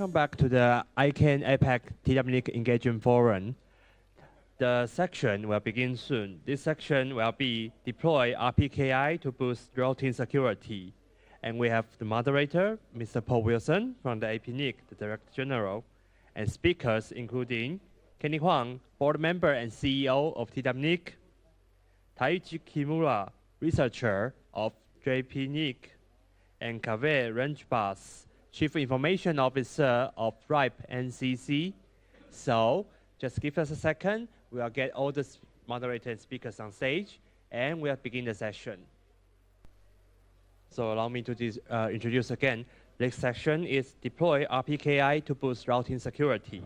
Welcome back to the ICANN APAC TWNIC Engagement Forum. The section will begin soon. This section will be deploy Rpki to boost routing security. And we have the moderator, Mr. Paul Wilson from the APNIC, the Director General, and speakers including Kenny Huang, Board Member and CEO of TWNIC, Taiichi Kimura, Researcher of JPNIC, and Kaveh Ranjbas, Chief Information Officer of Rpki. So just give us a second. We'll get all the moderators and speakers on stage, and we'll begin the session. So allow me to introduce again. Next section is deploy Rpki to boost routing security.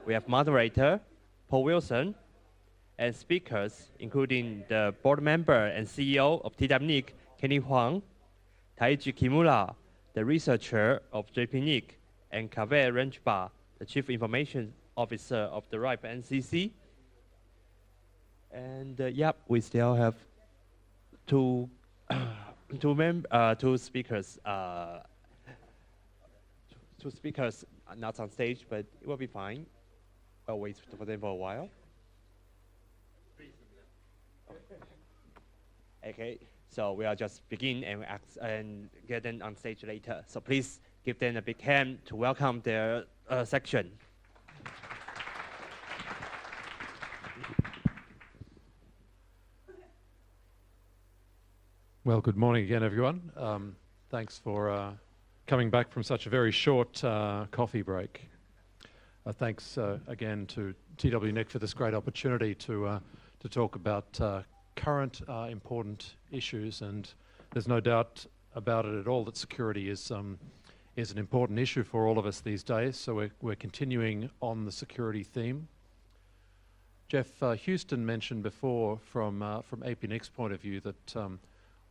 We have moderator, Paul Wilson, and speakers, including the board member and CEO of TWNIC, Kenny Huang, Taiichi Kimura, the researcher of JPNIC, and Kaveh Ranjbas, the Chief Information Officer of the Rpki. And we still have two speakers. Two speakers not on stage, but it will be fine. I'll wait for them for a while. Okay, so we'll just begin and get them on stage later. So please give them a big hand to welcome their section. Well, good morning again, everyone. Thanks for coming back from such a very short coffee break. Thanks again to TWNIC for this great opportunity to talk about current important issues, and there's no doubt about it at all that security is an important issue for all of us these days. So we're continuing on the security theme. Jeff Houston mentioned before from APNIC's point of view that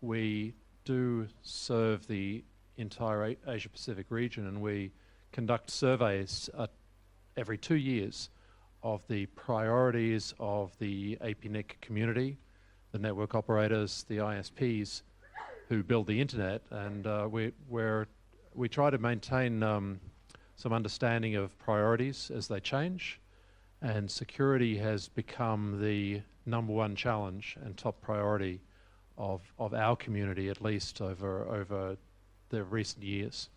we do serve the entire Asia-Pacific region, and we conduct surveys every 2 years of the priorities of the APNIC community, the network operators, the ISPs who build the internet, and we try to maintain some understanding of priorities as they change, and security has become the #1 challenge and top priority of our community, at least over the recent years.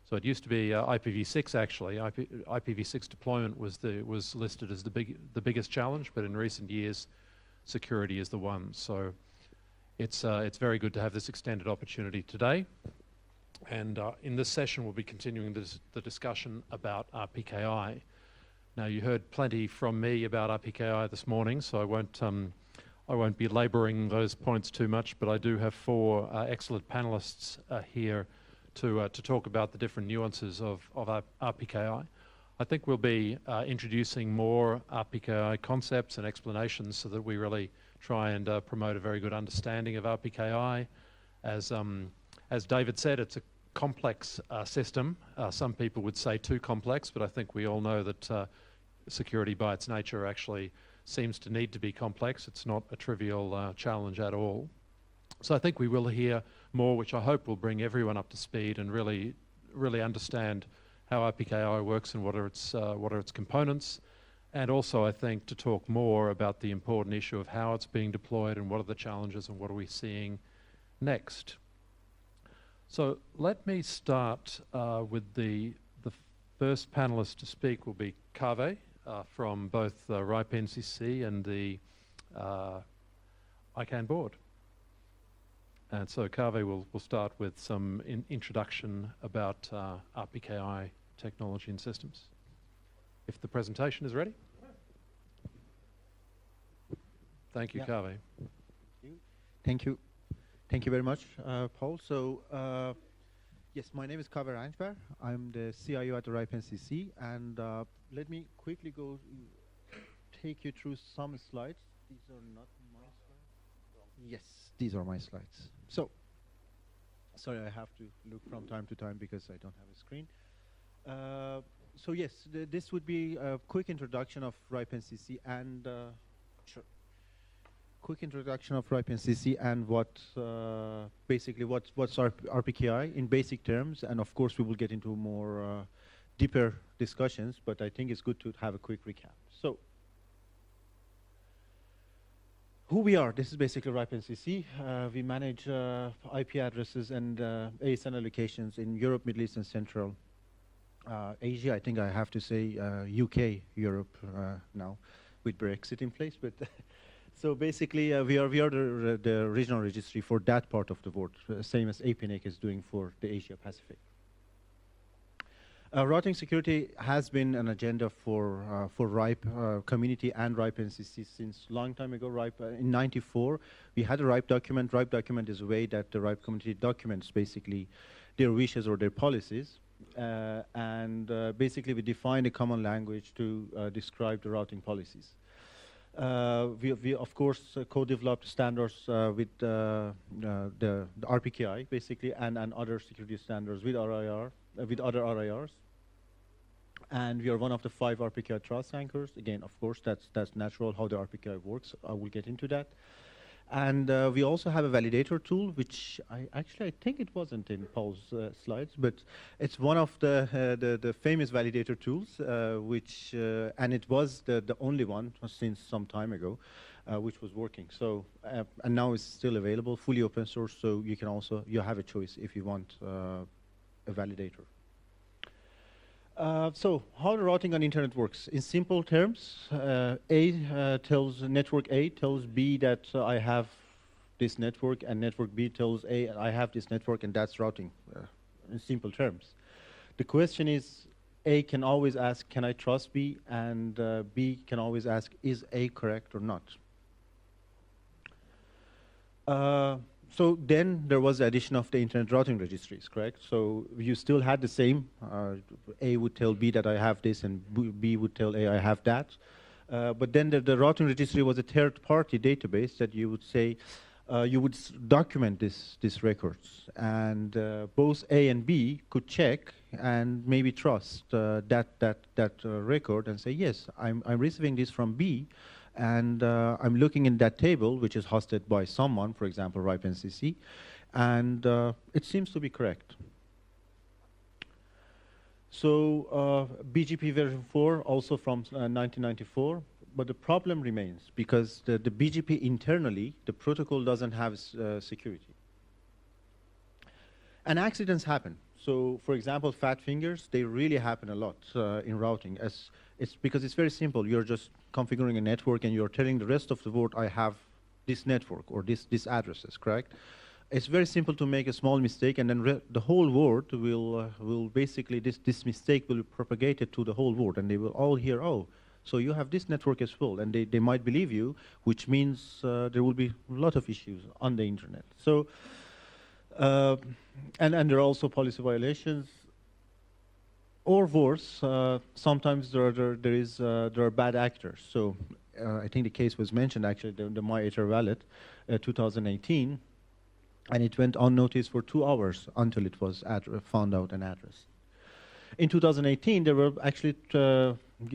So it used to be IPv6 actually. IPv6 deployment was listed as the biggest challenge, but in recent years, security is the one. So it's very good to have this extended opportunity today. And in this session, we'll be continuing the discussion about Rpki. Now, you heard plenty from me about Rpki this morning, so I won't be laboring those points too much, but I do have 4 excellent panelists here to talk about the different nuances of Rpki. I think we'll be introducing more Rpki concepts and explanations so that we really try and promote a very good understanding of Rpki. As David said, it's a complex system. Some people would say too complex, but I think we all know that security by its nature actually seems to need to be complex. It's not a trivial challenge at all. So I think we will hear more, which I hope will bring everyone up to speed and really understand how Rpki works and what are its components, and also I think to talk more about the important issue of how it's being deployed and what are the challenges and what are we seeing next. So let me start with the first panelist to speak will be Kaveh from both Rpki and the ICANN board. And so Kaveh will start with some introduction about Rpki technology and systems. If the presentation is ready. Thank you, Kaveh. Thank you. Thank you very much, Paul. So, yes, my name is Kaveh Ranjbas. I'm the CIO at the Rpki, and let me quickly take you through some slides. These are not my slides. Yes, these are my slides. So, sorry, I have to look from time to time because I don't have a screen. So yes, this would be a quick introduction of Rpki and basically what's Rpki in basic terms, and of course we will get into more deeper discussions, but I think it's good to have a quick recap. So, who we are, this is basically RIPE-NCC. We manage IP addresses and ASN allocations in Europe, Middle East, and Central Asia. I think I have to say UK, Europe now, with Brexit in place. But so basically, we are the regional registry for that part of the world, same as APNIC is doing for the Asia Pacific. Routing security has been an agenda for RIPE community and RIPE-NCC since a long time ago. RIPE in '94, we had a RIPE document. RIPE document is a way that the RIPE community documents basically their wishes or their policies. Basically, we defined a common language to describe the routing policies. We of course co-developed standards with the Rpki basically and other security standards with other RIRs. And we are one of the 5 Rpki trust anchors. Again, of course, that's natural how the Rpki works. I will get into that. And we also have a validator tool, which I think it wasn't in Paul's slides, but it's one of the famous validator tools, and it was the only one since some time ago, which was working. So, and now it's still available, fully open source, so you have a choice if you want a validator. So how the routing on internet works? In simple terms, network A tells B that I have this network, and network B tells A I have this network, and that's routing in simple terms. The question is, A can always ask, can I trust B? And B can always ask, is A correct or not? So then there was the addition of the internet routing registries, correct? So you still had the same. A would tell B that I have this, and B would tell A I have that. But then the routing registry was a third-party database that you would say, you would document these records. And both A and B could check and maybe trust that record and say, yes, I'm receiving this from B. And I'm looking in that table, which is hosted by someone, for example, RIPE-NCC, and it seems to be correct. So BGP version 4, also from 1994, but the problem remains because the BGP internally, the protocol doesn't have security. And accidents happen. So, for example, fat fingers, they really happen a lot in routing. It's because it's very simple. You're just configuring a network and you're telling the rest of the world, I have this network or this addresses, correct? It's very simple to make a small mistake, and then the whole world will basically, this mistake will be propagated to the whole world, and they will all hear, oh, so you have this network as well, and they might believe you, which means there will be a lot of issues on the internet. So, and there are also policy violations. Or worse, sometimes there are bad actors. So I think the case was mentioned actually, the MyEther wallet, 2018, and it went unnoticed for 2 hours until it was found out and addressed. In 2018, there were actually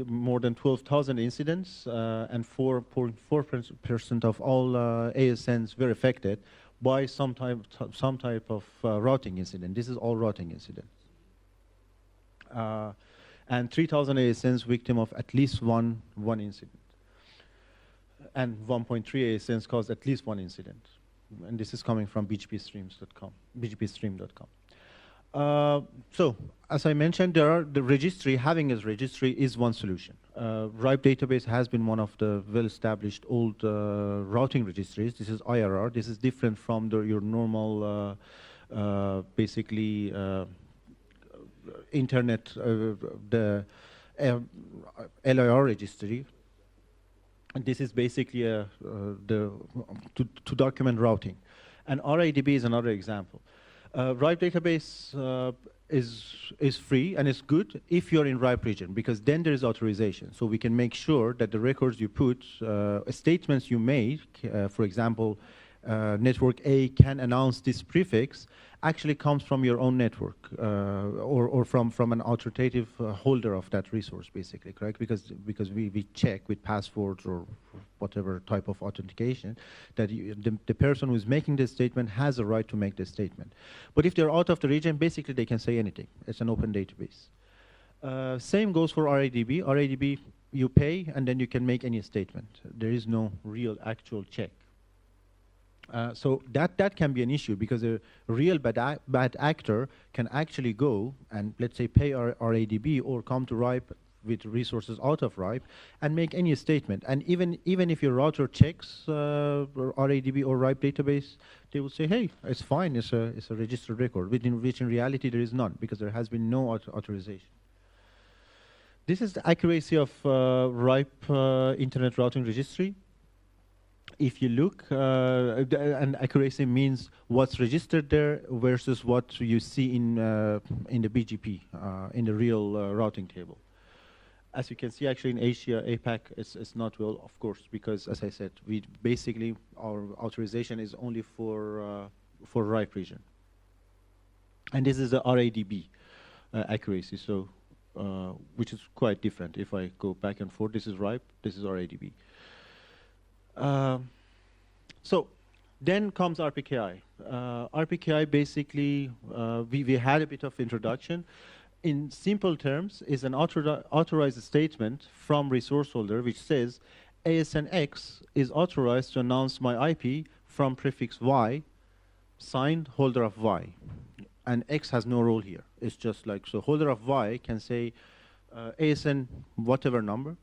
more than 12,000 incidents, and 4.4% of all ASNs were affected by some type of routing incident. This is all routing incidents. And 3,000 ASNs victim of at least one incident. And 1.3 ASNs caused at least 1 incident. And this is coming from bgpstream.com. So, as I mentioned, the registry, having a registry is one solution. RIPE database has been one of the well-established old routing registries. This is IRR. This is different from your normal, basically, internet, the LIR registry. And this is basically to document routing. And RIDB is another example. RIPE database is free and it's good if you're in RIPE region, because then there is authorization. So we can make sure that the records you put, statements you make, for example, network A can announce this prefix, actually comes from your own network or from an authoritative holder of that resource, basically, correct? Because we check with passwords or whatever type of authentication that the person who's making this statement has a right to make this statement. But if they're out of the region, basically they can say anything. It's an open database. Same goes for RADB. RADB, you pay, and then you can make any statement. There is no real actual check. So that can be an issue, because a real bad actor can actually go and, let's say, pay RADB or come to RIPE with resources out of RIPE and make any statement. And even if your router checks RADB or RIPE database, they will say, hey, it's fine, it's a registered record, which in reality there is none, because there has been no authorization. This is the accuracy of RIPE Internet Routing Registry. If you look, and accuracy means what's registered there versus what you see in the BGP, in the real routing table. As you can see, actually in Asia, APAC, it's not well, of course, because, as I said, we basically, our authorization is only for RIPE region. And this is the RADB accuracy, so which is quite different. If I go back and forth, this is RIPE, this is RADB. So then comes RPKI. RPKI basically, we had a bit of introduction. In simple terms, is an authorized statement from resource holder which says ASN X is authorized to announce my IP from prefix Y, signed holder of Y. And X has no role here. It's just like, so holder of Y can say ASN whatever number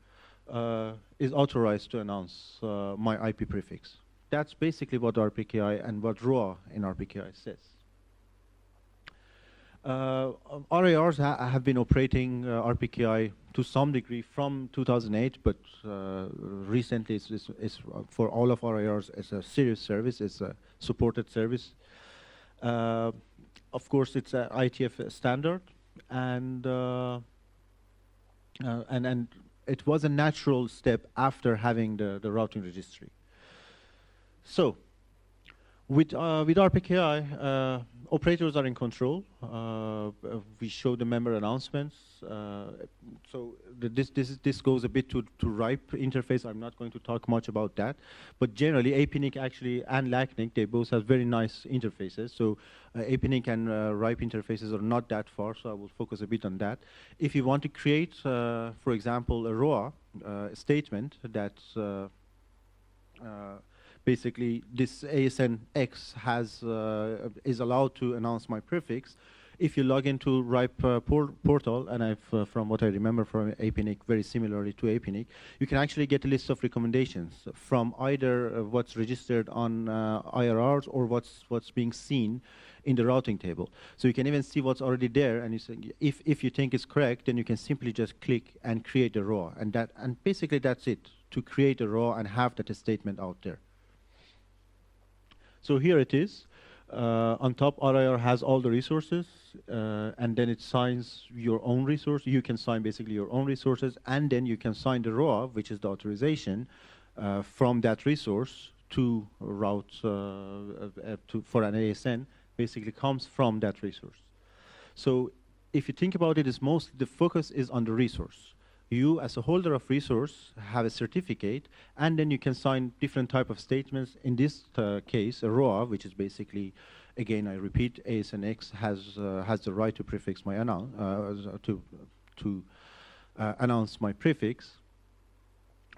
is authorized to announce my IP prefix. That's basically what RPKI and what ROA in RPKI says. RARs have been operating RPKI to some degree from 2008, but recently it's for all of RARs, it's a serious service, it's a supported service. Of course, it's an ITF standard, and it was a natural step after having the routing registry. So, with RPKI, operators are in control. We show the member announcements. So this goes a bit to RIPE interface. I'm not going to talk much about that. But generally, APNIC actually and LACNIC, they both have very nice interfaces. So APNIC and RIPE interfaces are not that far, so I will focus a bit on that. If you want to create, for example, a ROA statement that basically this ASN X is allowed to announce my prefix. If you log into RIPE portal, and I've, from what I remember from APNIC, very similarly to APNIC, you can actually get a list of recommendations from either what's registered on IRRs or what's being seen in the routing table. So you can even see what's already there, and you say, if you think it's correct, then you can simply just click and create a ROA, and basically that's it, to create a ROA and have that statement out there. So here it is. On top, RIR has all the resources, and then it signs your own resource. You can sign basically your own resources, and then you can sign the ROA, which is the authorization from that resource to route for an ASN, basically comes from that resource. So if you think about it, the focus is on the resource. You, as a holder of resource, have a certificate, and then you can sign different type of statements. In this case, a ROA, which is basically, again, I repeat, ASNX has the right to prefix my announce my prefix.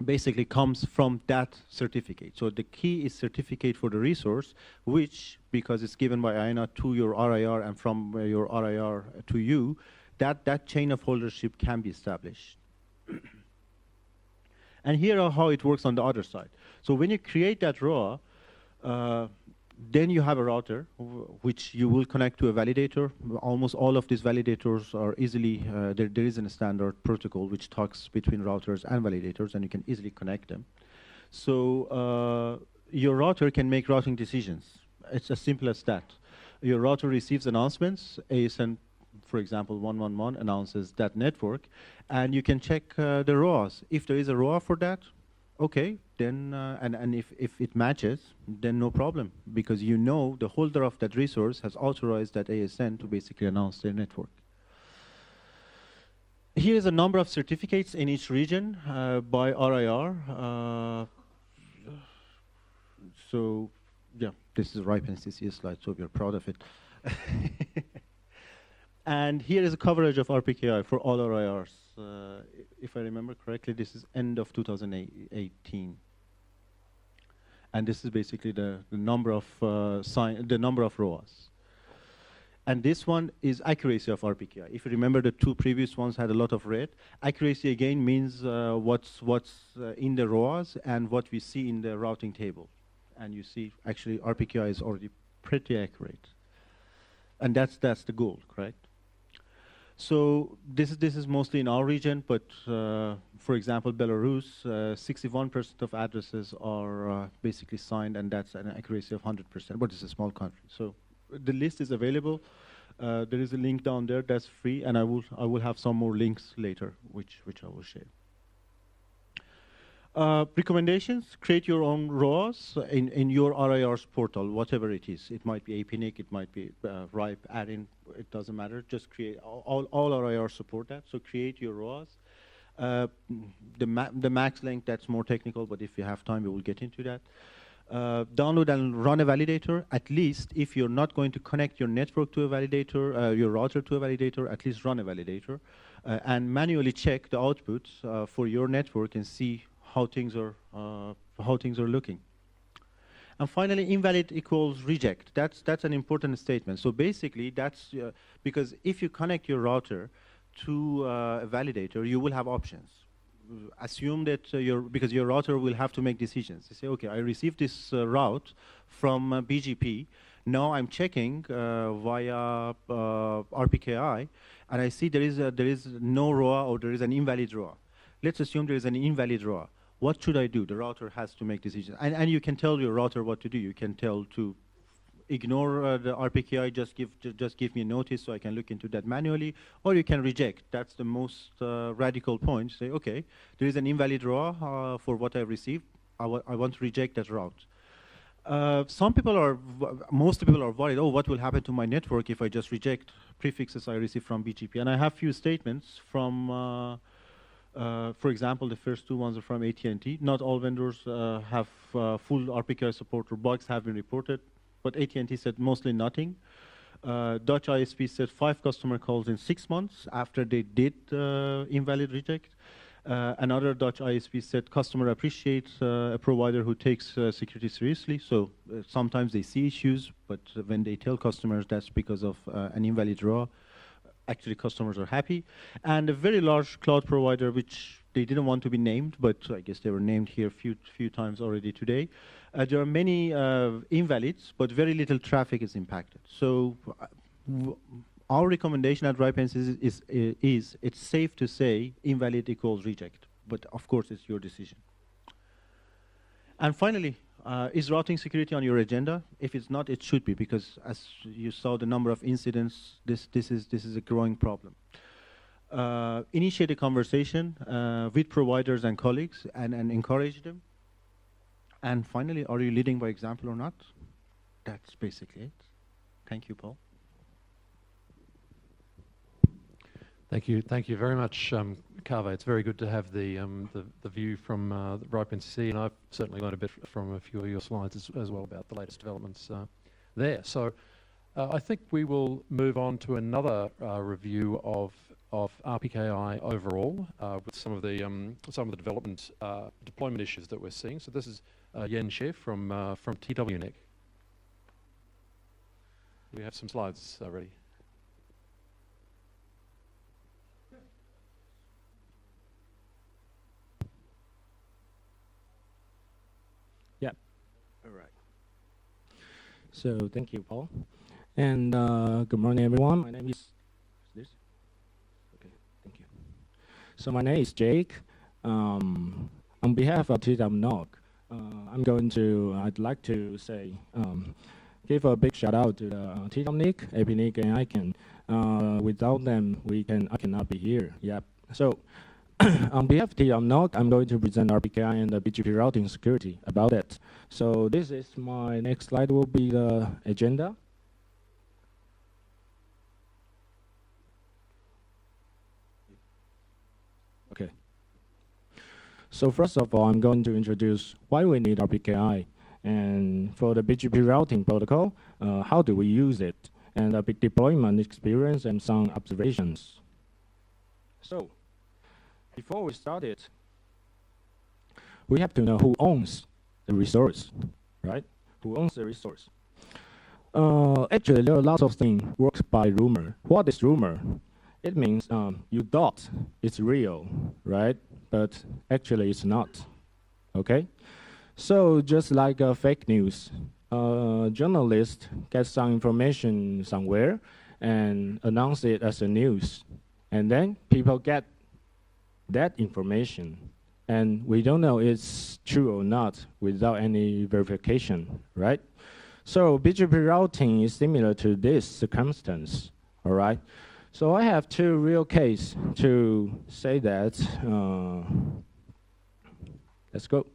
Basically, comes from that certificate. So the key is certificate for the resource, which, because it's given by IANA to your RIR and from your RIR to you, that chain of holdership can be established. And here are how it works on the other side. So when you create that ROA, then you have a router, which you will connect to a validator. Almost all of these validators are easily, there is a standard protocol which talks between routers and validators, and you can easily connect them. So your router can make routing decisions. It's as simple as that. Your router receives announcements, ASN, for example, 111 announces that network, and you can check the ROAs. If there is a ROA for that, okay, then, and if it matches, then no problem, because you know the holder of that resource has authorized that ASN to basically announce their network. Here is a number of certificates in each region by RIR. So, yeah, this is RIPE NCC slide, so we're proud of it. And here is a coverage of RPKI for all our IRs. If I remember correctly, this is end of 2018. And this is basically the number of ROAs. And this one is accuracy of RPKI. If you remember, the two previous ones had a lot of red. Accuracy again means what's in the ROAs and what we see in the routing table. And you see, actually, RPKI is already pretty accurate. And that's the goal, correct? So this is mostly in our region, but for example, Belarus, 61% of addresses are basically signed, and that's an accuracy of 100%. But it's a small country, so the list is available. There is a link down there that's free, and I will have some more links later, which I will share. Recommendations: create your own ROAs in your RIR's portal, whatever it is. It might be APNIC, it might be RIPE, add-in, it doesn't matter. Just create, all RIRs support that, so create your ROAs. The max length, that's more technical, but if you have time, we will get into that. Download and run a validator. At least if you're not going to connect your network to a validator, your router to a validator, at least run a validator. And manually check the outputs for your network and see how things are looking. And finally, invalid equals reject. That's an important statement. So basically, that's because if you connect your router to a validator, you will have options. Assume that because your router will have to make decisions. You say, okay, I received this route from BGP. Now I'm checking via RPKI, and I see there is no ROA or there is an invalid ROA. Let's assume there is an invalid ROA. What should I do? The router has to make decisions. And you can tell your router what to do. You can tell to ignore the RPKI, just give me a notice so I can look into that manually, or you can reject. That's the most radical point. Say, okay, there is an invalid ROA for what I received. I want to reject that route. Most people are worried, oh, what will happen to my network if I just reject prefixes I receive from BGP? And I have few statements from, for example, the first two ones are from AT&T. Not all vendors have full RPKI support, or bugs have been reported. But AT&T said mostly nothing. Dutch ISP said 5 customer calls in 6 months after they did invalid reject. Another Dutch ISP said customer appreciates a provider who takes security seriously. So sometimes they see issues, but when they tell customers that's because of an invalid ROA, actually customers are happy. And a very large cloud provider, which they didn't want to be named, but I guess they were named here a few times already today. There are many invalids, but very little traffic is impacted. So our recommendation at RIPE is it's safe to say invalid equals reject, but of course it's your decision. And finally, is routing security on your agenda? If it's not, it should be, because as you saw the number of incidents, this is a growing problem. Initiate a conversation with providers and colleagues and encourage them. And finally, are you leading by example or not? That's basically it. Thank you, Paul. Thank you very much, Kaveh. It's very good to have the view from RIPE NCC, and I've certainly learned a bit from a few of your slides as well about the latest developments there. So I think we will move on to another review of RPKI overall with some of the development deployment issues that we're seeing. So this is Yen Xie from TWNIC. We have some slides ready. Yeah. All right. So thank you, Paul. And good morning, everyone. My name is this. Okay, thank you. So my name is Jake. On behalf of TWNIC, I'd like to say, give a big shout out to the TWNIC, APNIC, and ICANN. Without them, I cannot be here. Yep. So on behalf of TWNIC, I'm going to present RPKI and the BGP routing security about it. So this is my next slide will be the agenda. Okay. So first of all, I'm going to introduce why we need RPKI. And for the BGP routing protocol, how do we use it? and a big deployment experience and some observations. So, before we start it, we have to know who owns the resource, right? Who owns the resource? Actually, there are lots of things works by rumor. What is rumor? It means you thought it's real, right? But actually it's not, okay? So just like fake news, journalist gets some information somewhere and announce it as a news. And then people get that information. And we don't know it's true or not without any verification, right? So BGP routing is similar to this circumstance, all right? So I have two real cases to say that. Let's go.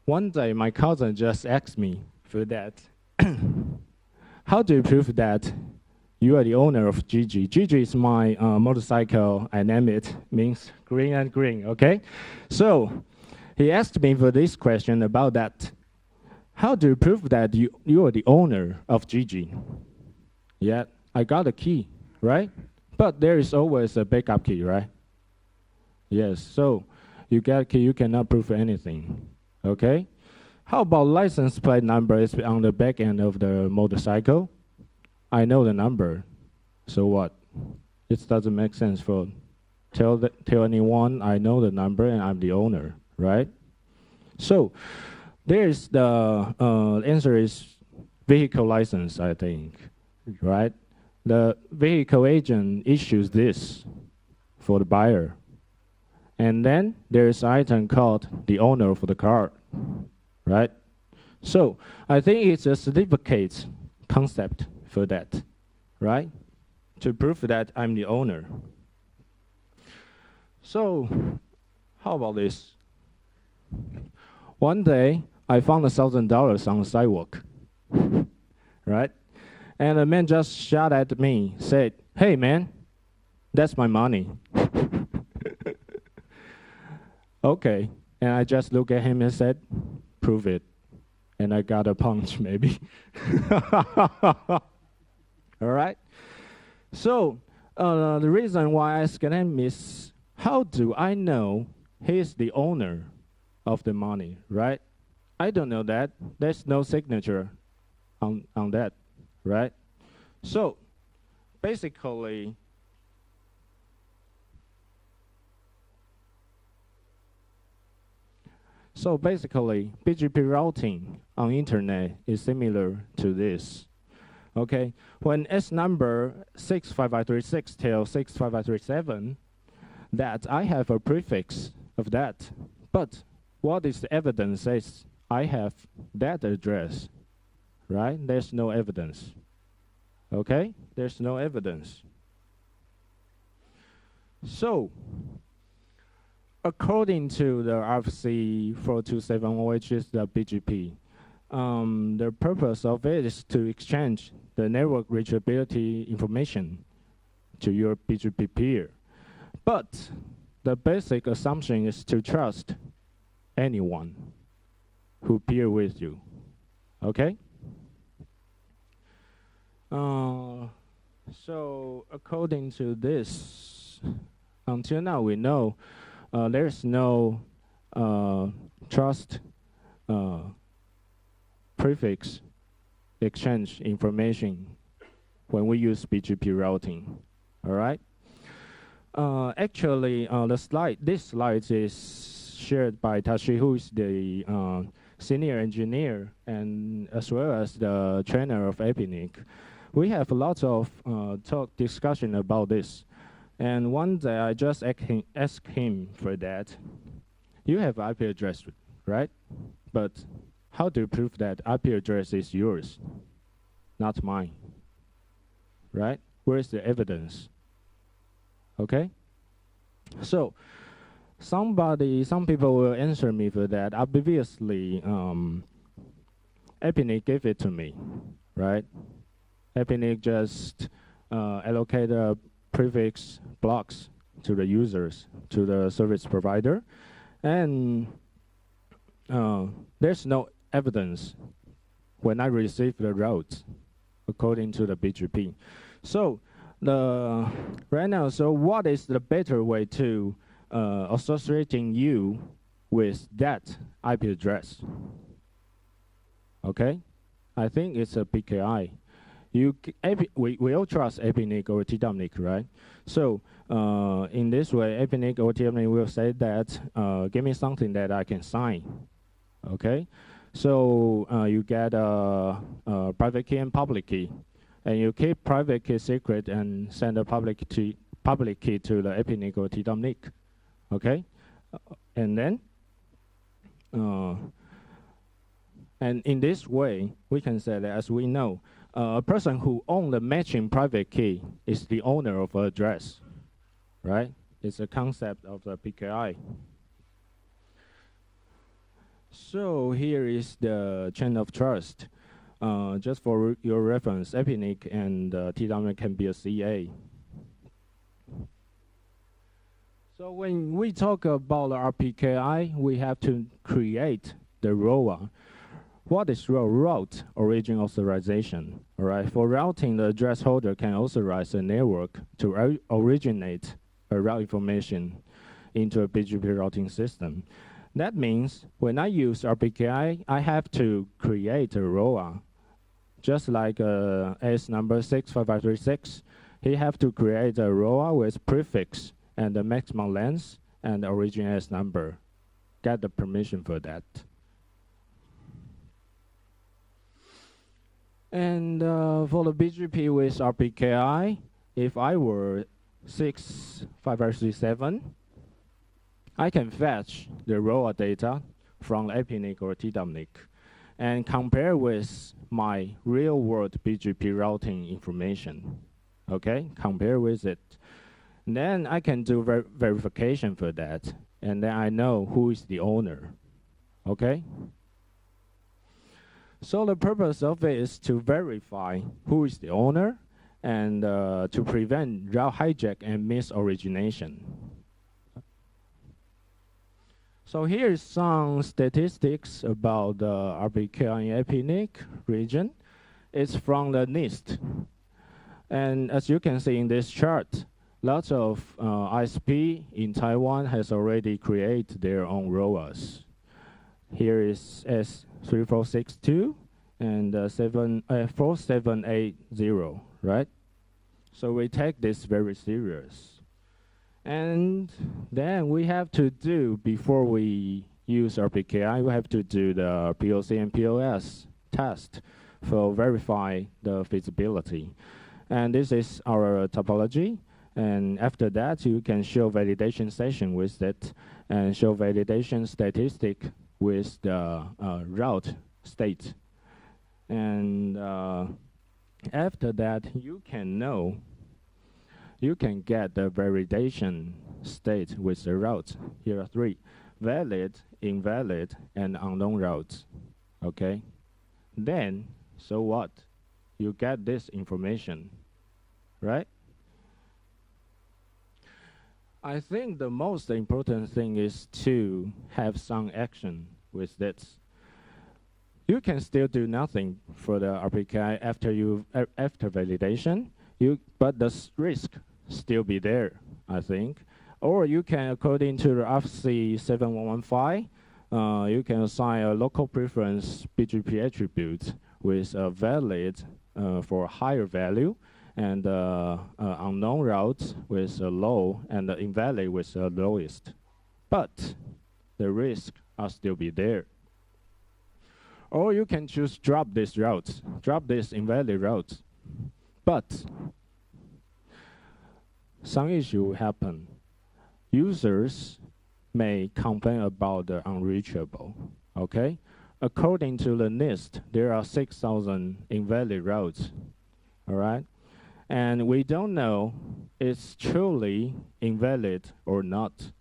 One day, my cousin just asked me for that. How do you prove that you are the owner of Gigi? Gigi is my motorcycle. I name it, means green and green, okay? So he asked me for this question about that. How do you prove that you are the owner of Gigi? Yeah, I got a key, right? But there is always a backup key, right? Yes, so you get a key, you cannot prove anything, okay? How about license plate number is on the back end of the motorcycle? I know the number, so what? It doesn't make sense for tell anyone I know the number and I'm the owner, right? So there's the answer is vehicle license, I think, right? The vehicle agent issues this for the buyer. And then there's an item called the owner of the car, right? So I think it's a certificate concept for that, right? To prove that I'm the owner. So how about this? One day, I found $1,000 on the sidewalk, right? And the man just shot at me, said, "Hey man, that's my money." Okay, and I just looked at him and said, "Prove it." And I got a punch, maybe. All right? So the reason why I asked him is, how do I know he's the owner of the money, right? I don't know that. There's no signature on that, right? So basically, BGP routing on internet is similar to this. Okay, when S number 65536 till 65537, that I have a prefix of that. But what is the evidence says I have that address, right? There's no evidence. Okay, there's no evidence. So, according to the RFC 4270, which is the BGP, the purpose of it is to exchange the network reachability information to your BGP peer. But the basic assumption is to trust anyone who peer with you, okay? So according to this, until now we know there's no trust prefix exchange information when we use BGP routing, all right? Actually, this slide is shared by Tashi, who is the senior engineer and as well as the trainer of Rpki. We have lots of discussion about this. And one day I just asked him for that. You have IP address, right? But how do you prove that IP address is yours, not mine? Right? Where's the evidence? Okay? So some people will answer me for that. Obviously, Rpki gave it to me, right? Rpki just allocated prefix blocks to the users, to the service provider, and there's no evidence when I receive the route, according to the BGP. So right now, so what is the better way to associating you with that IP address? Okay, I think it's a PKI. We all trust APNIC or TWNIC, right? So in this way, APNIC or TWNIC will say that give me something that I can sign. Okay, so you get a private key and public key, and you keep private key secret and send a public key to the APNIC or TWNIC. Okay, and then and in this way, we can say that, as we know, a person who owns the matching private key is the owner of an address, right? It's a concept of the PKI. So here is the chain of trust. Just for your reference, APNIC and TWNIC can be a CA. So when we talk about RPKI, we have to create the ROA. What is route origin authorization? All right, for routing, the address holder can authorize a network to originate a route information into a BGP routing system. That means when I use RPKI, I have to create a ROA. Just like AS number 65536, he have to create a ROA with prefix and the maximum length and the origin AS number. Get the permission for that. And for the BGP with RPKI, if I were 65537, I can fetch the ROA data from APNIC or TWNIC and compare with my real-world BGP routing information. Okay, compare with it. And then I can do verification for that, and then I know who is the owner. Okay? So the purpose of it is to verify who is the owner and to prevent route hijack and misorigination. So here's some statistics about the RPKI and APNIC region. It's from the NIST. And as you can see in this chart, lots of ISP in Taiwan has already created their own ROAs. Here is S3462 and 4780, right? So we take this very serious. And then we have to do, before we use RPKI, we have to do the POC and POS test for verify the feasibility. And this is our topology. And after that, you can show validation session with it and show validation statistic with the route state. And after that, you can get the validation state with the route. Here are 3: valid, invalid, and unknown routes. Okay? Then, so what? You get this information, right? I think the most important thing is to have some action with this. You can still do nothing for the RPKI after validation, but the risk still be there, I think. Or you can, according to the RFC 7115, you can assign a local preference BGP attribute with a valid for higher value, and unknown routes with a low, and the invalid with the lowest. But the risk are still be there. Or you can choose drop this route, drop this invalid route. But some issue will happen. Users may complain about the unreachable, okay? According to the NIST, there are 6,000 invalid routes, all right? And we don't know it's truly invalid or not,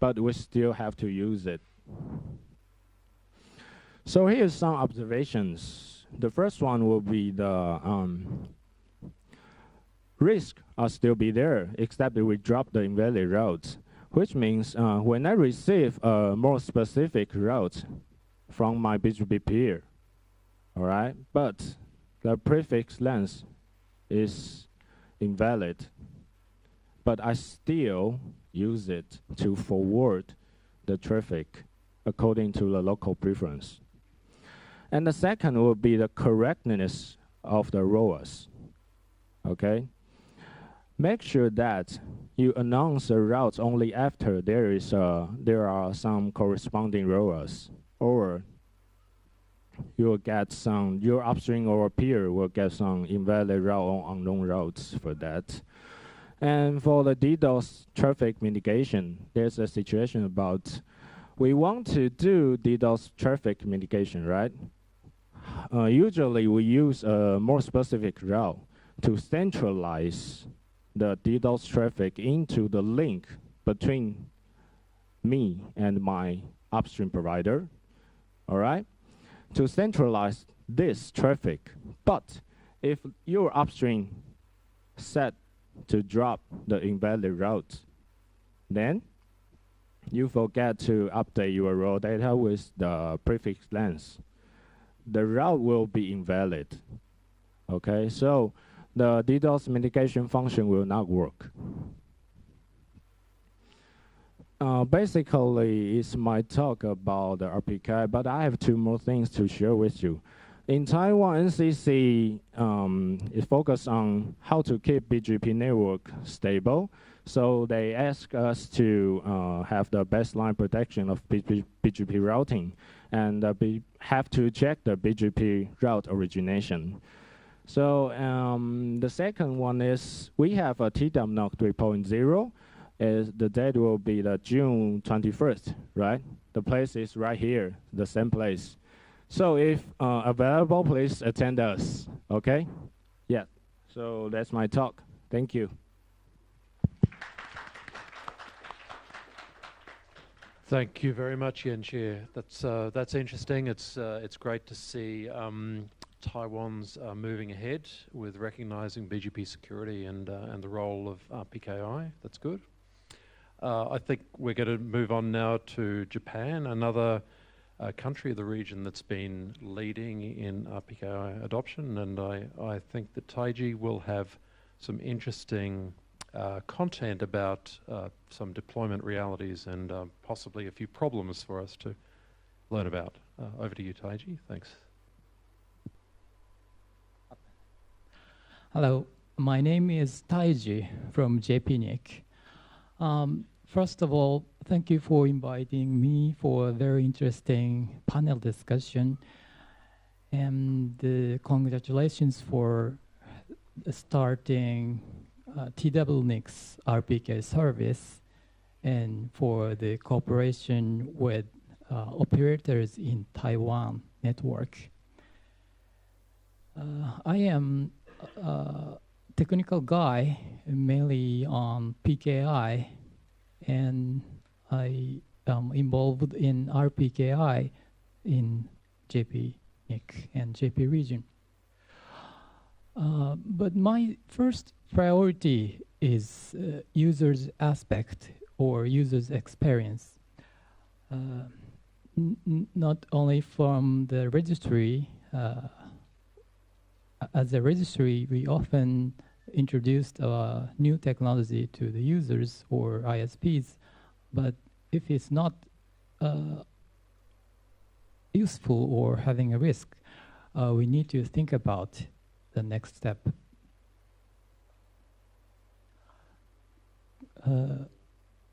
but we still have to use it. So here's some observations. The first one will be the risk will still be there, except that we drop the invalid routes, which means when I receive a more specific route from my BGP peer, all right, but the prefix length is invalid, but I still use it to forward the traffic according to the local preference. And the second will be the correctness of the ROAS. Okay? Make sure that you announce the routes only after there are some corresponding ROAS, or you'll get some, your upstream or peer will get some invalid route on unknown routes for that. And for the DDoS traffic mitigation, there's a situation about we want to do DDoS traffic mitigation, right? Usually we use a more specific route to centralize the DDoS traffic into the link between me and my upstream provider, all right? To centralize this traffic. But if your upstream set to drop the invalid route, then you forget to update your raw data with the prefix length. The route will be invalid. Okay, so the DDoS mitigation function will not work. Basically, it's my talk about the Rpki, but I have two more things to share with you. In Taiwan, NCC is focused on how to keep BGP network stable. So they ask us to have the baseline protection of BGP routing, and have to check the BGP route origination. So the second one is we have a TWNOC 3.0. The date will be the June 21st, right? The place is right here, the same place. So if available, please attend us, okay? Yeah, so that's my talk. Thank you. Thank you very much, Yen-Chia. That's interesting. It's great to see Taiwan's moving ahead with recognizing BGP security and the role of PKI. That's good. I think we're going to move on now to Japan, another country of the region that's been leading in RPKI adoption, and I think that Taiji will have some interesting content about some deployment realities and possibly a few problems for us to learn about. Over to you, Taiji. Thanks. Hello, my name is Taiji from Rpki. First of all, thank you for inviting me for a very interesting panel discussion, and congratulations for starting TWNIC's Rpki service and for the cooperation with operators in Taiwan network. I am a technical guy mainly on PKI, and I am involved in Rpki in JPNIC and JP region. But my first priority is user's aspect or user's experience. Not only from the registry. As a registry, we often introduced new technology to the users or ISPs, but if it's not useful or having a risk, we need to think about the next step.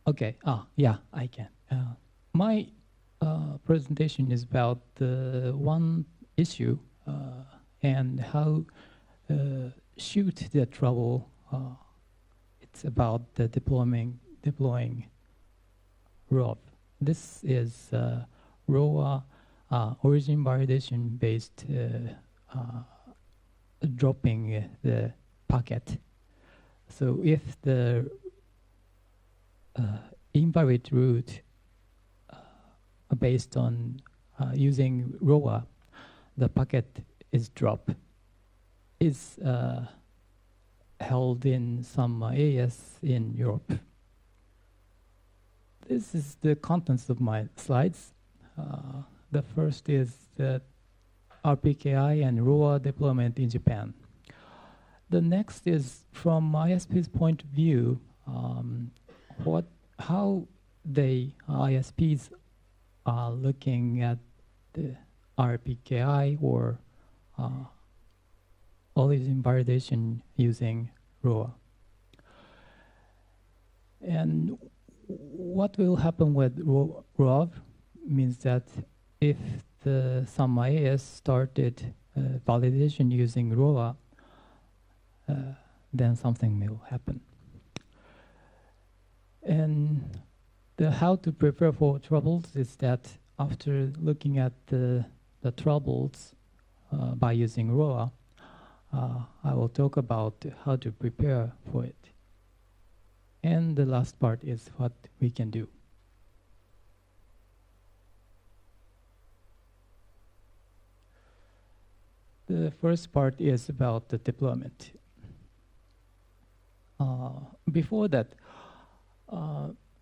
Okay, yeah, I can. My presentation is about the one issue and how shoot the trouble. It's about the deploying ROV. This is ROA origin validation based dropping the packet. So if the invalid route based on using ROA, the packet is dropped, is held in some AS in Europe. This is the contents of my slides. The first is that RPKI and ROA deployment in Japan. The next is from ISP's point of view, how ISPs are looking at the RPKI or origin validation using ROA. And what will happen with ROA means that if some IAS started validation using ROA, then something will happen. And how to prepare for troubles is that after looking at the troubles by using ROA, I will talk about how to prepare for it. And the last part is what we can do. The first part is about the deployment. Before that,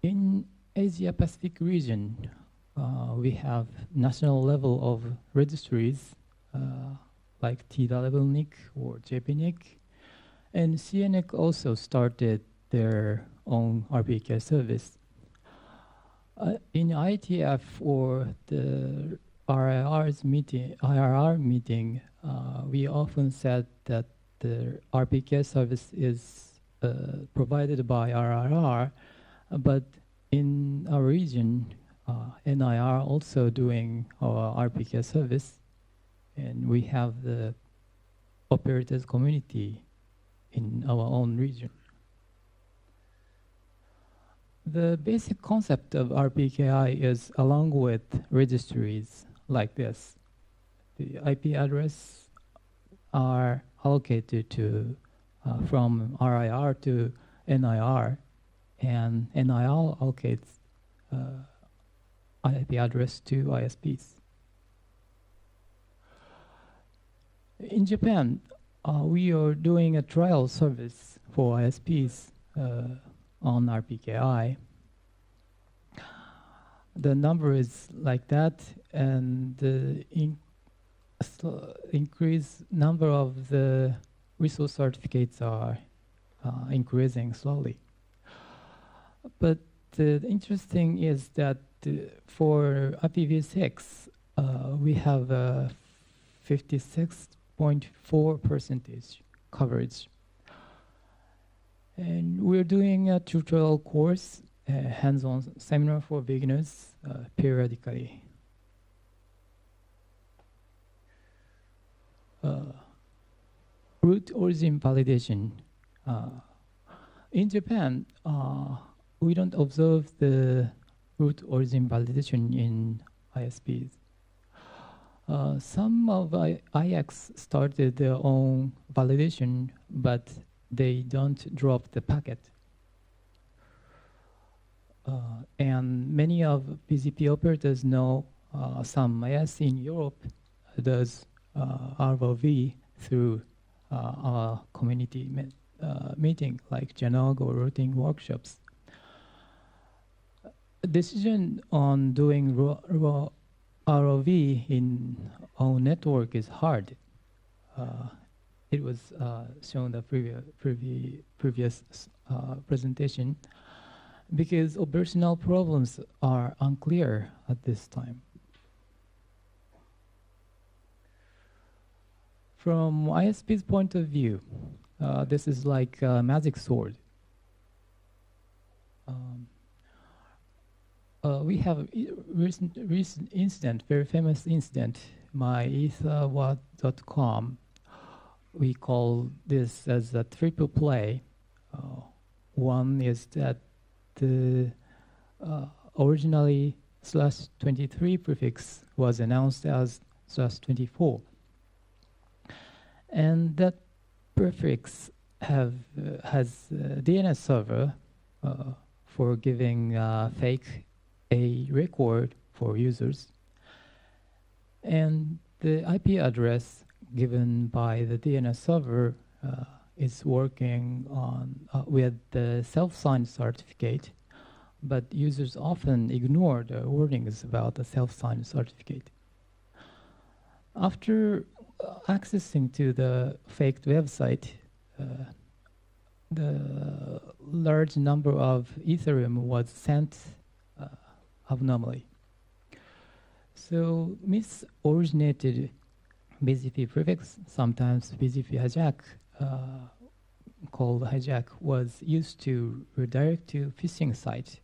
in Asia Pacific region, we have national level of registries like TWNIC or JPNIC, and CNIC also started their own RPK service. In ITF or the IRR meeting, we often said that the RPK service is provided by RRR, but in our region, NIR also doing our RPK service, and we have the operators community in our own region. The basic concept of RPKI is along with registries like this. The IP address are allocated to from RIR to NIR, and NIR allocates IP address to ISPs. In Japan, we are doing a trial service for ISPs on RPKI. The number is like that, and the increased number of the resource certificates are increasing slowly. But the interesting is that for IPv6, we have 56.4% coverage. And we're doing a tutorial course, hands-on seminar for beginners periodically. Root origin validation. In Japan, we don't observe the root origin validation in ISPs. Some of IX started their own validation, but they don't drop the packet. And many of BGP operators know some IS in Europe does ROV through our community meeting like Janog or routing workshops. A decision on doing ROV in our network is hard. It was shown the previous presentation because operational problems are unclear at this time. From ISP's point of view, this is like a magic sword. We have a recent incident, very famous incident, myetherwatt.com. We call this as a triple play. One is that the originally /23 prefix was announced as /24. And that prefix has a DNS server for giving fake a record for users. And the IP address given by the DNS server is working on with the self-signed certificate, but users often ignore the warnings about the self-signed certificate. After accessing to the faked website, the large number of Ethereum was sent abnormally. So misoriginated BGP prefix, sometimes BGP hijack, called hijack, was used to redirect to phishing site.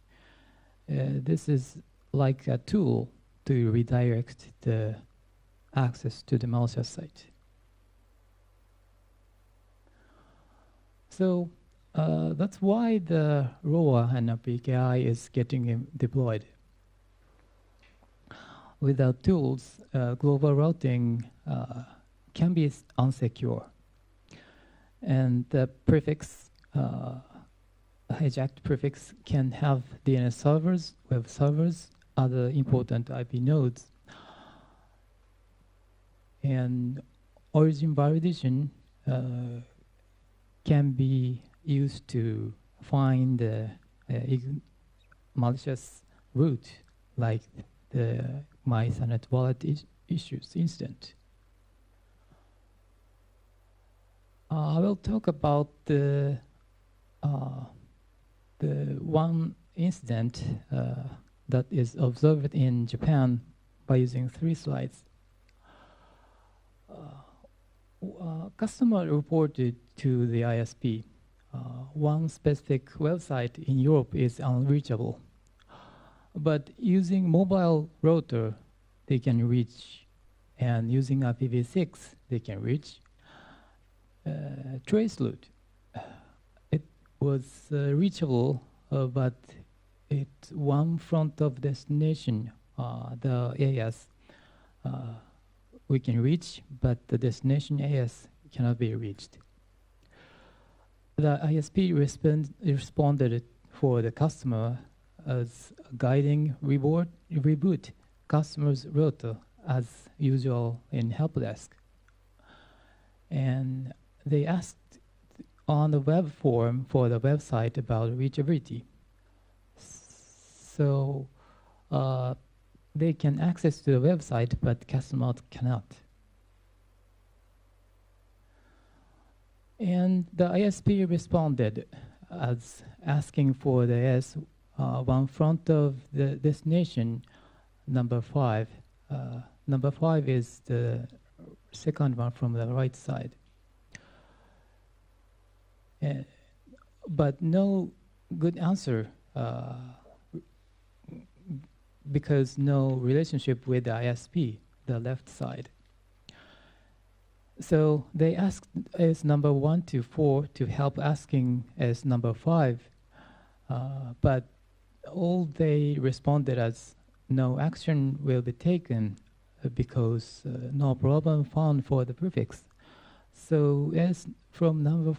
This is like a tool to redirect the access to the malicious site. So that's why the ROA and Rpki is getting deployed. Without tools, global routing can be unsecure. And the prefix, hijacked prefix, can have DNS servers, web servers, other important IP nodes. And origin validation can be used to find the malicious root, like the My Ethernet wallet issues incident. I will talk about the one incident that is observed in Japan by using 3 slides. Customer reported to the ISP, one specific website in Europe is unreachable. But using mobile router, they can reach, and using IPv6, they can reach. Trace route, it was reachable, but it one front of destination, the AS, we can reach, but the destination AS cannot be reached. The ISP responded for the customer as guiding reboot customer's router as usual in help desk. And they asked on the web form for the website about reachability. So they can access to the website, but customer cannot. And the ISP responded as asking for the AS one front of the destination, number 5. Number 5 is the second one from the right side. But no good answer because no relationship with the ISP, the left side. So they asked as number 1 to 4 to help asking as number 5, but all they responded as no action will be taken because no problem found for the prefix. So as from number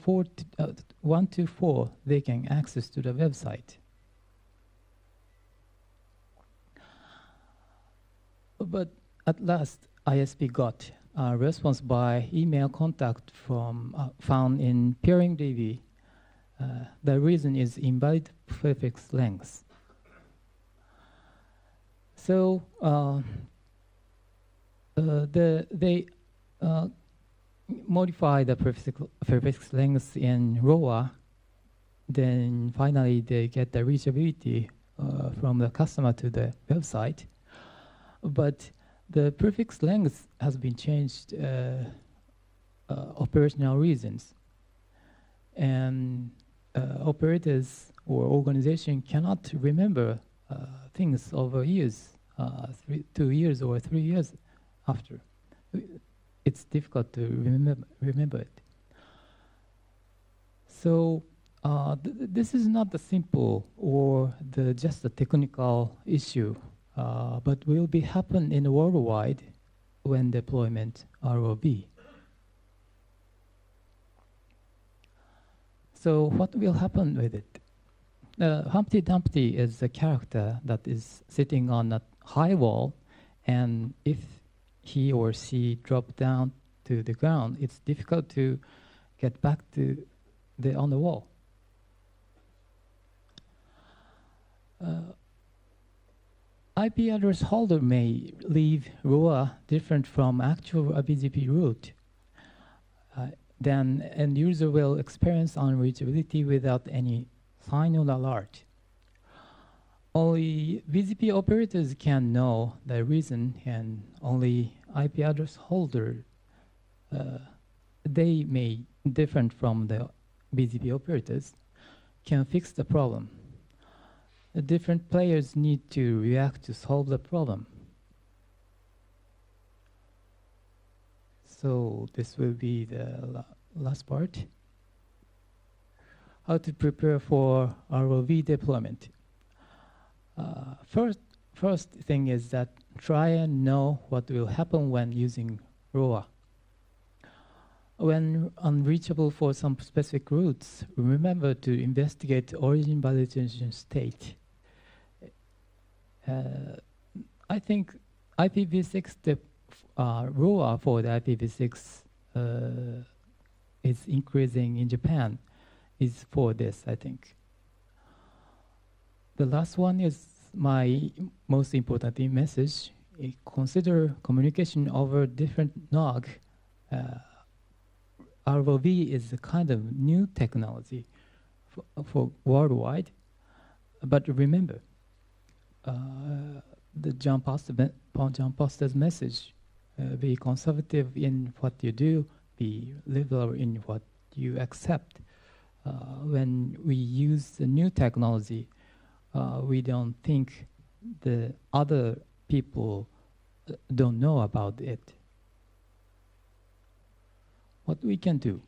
1 to 4, they can access to the website. But at last, ISP got a response by email contact from found in peering DB. The reason is invalid prefix length. So they modify the prefix length in ROA. Then finally, they get the reachability from the customer to the website. But the prefix length has been changed operational reasons. And operators or organization cannot remember things over years, 2 years or 3 years after. It's difficult to remember it. So this is not the simple or just a technical issue, but will be happen in worldwide when deployment ROB. So what will happen with it? Humpty Dumpty is a character that is sitting on a high wall, and if he or she drop down to the ground, it's difficult to get back to on the wall. IP address holder may leave ROA different from actual BGP route. Then end user will experience unreachability without any sign or alert. Only BGP operators can know the reason, and only IP address holder, they may different from the BGP operators, can fix the problem. The different players need to react to solve the problem. So this will be the last part. How to prepare for ROV deployment. First thing is that try and know what will happen when using ROA. When unreachable for some specific routes, remember to investigate origin validation state. I think IPv6, ROA for the IPv6 is increasing in Japan is for this, I think. The last one is my most important message. Consider communication over different NOG. ROV is a kind of new technology for worldwide. But remember, the John Foster's message, be conservative in what you do, be liberal in what you accept. When we use the new technology, we don't think the other people don't know about it. What we can do?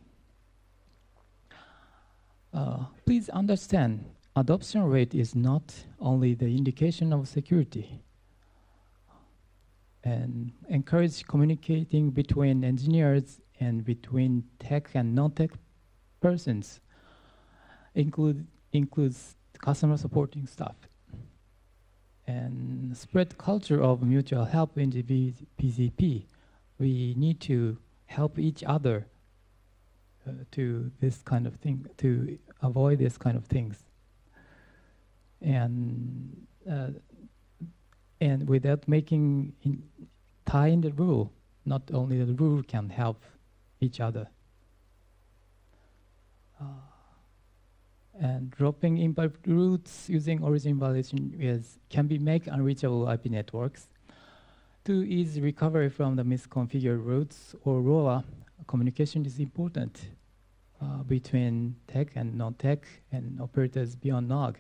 Please understand, adoption rate is not only the indication of security. And encourage communicating between engineers and between tech and non-tech persons. Includes customer supporting staff. And spread culture of mutual help in the BGP. We need to help each other to this kind of thing, to avoid this kind of things. And without making tying the rule, not only the rule can help each other. And dropping imperfect routes using origin validation can be make unreachable IP networks. To ease recovery from the misconfigured routes or ROA, communication is important between tech and non-tech and operators beyond NOG.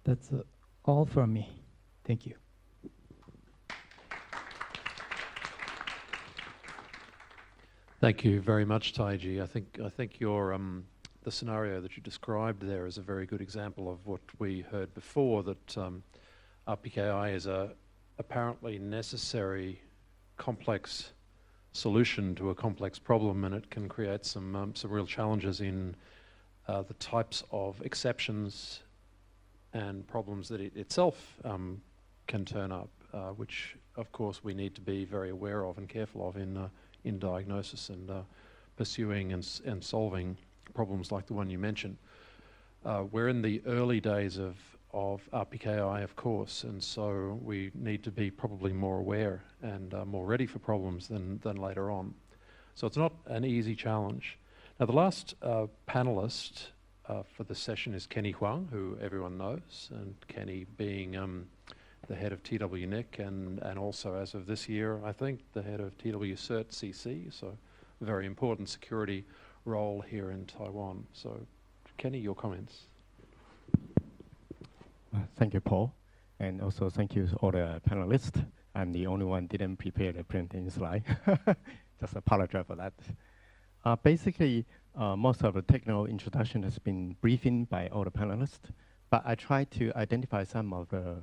That's all from me. Thank you. Thank you very much, Taiji. I think your the scenario that you described there is a very good example of what we heard before, that RPKI is a apparently necessary, complex solution to a complex problem, and it can create some real challenges in the types of exceptions and problems that it itself can turn up, which of course we need to be very aware of and careful of in diagnosis and pursuing and solving problems like the one you mentioned. We're in the early days of RPKI, of course, and so we need to be probably more aware and more ready for problems than later on. So it's not an easy challenge. Now the last panelist for the session is Kenny Huang, who everyone knows, and Kenny being the head of TWNIC and also as of this year, I think, the head of TW Cert CC, so a very important security role here in Taiwan. So Kenny, your comments. Thank you, Paul. And also thank you to all the panelists. I'm the only one didn't prepare the printing slide. Just apologize for that. Basically, most of the technical introduction has been briefing by all the panelists, but I tried to identify some of the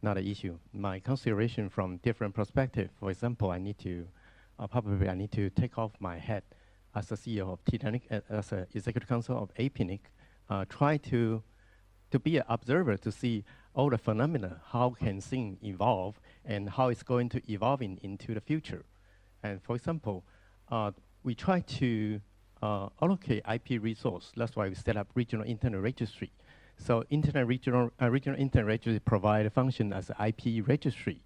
another issue. My consideration from different perspectives. For example, I need to take off my hat as the CEO of TWNIC, as an executive council of APNIC, try to be an observer to see all the phenomena, how can things evolve and how it's going to evolve into the future. And for example, we try to allocate IP resource. That's why we set up regional internet registry So regional internet registry provide a function as an IP registry.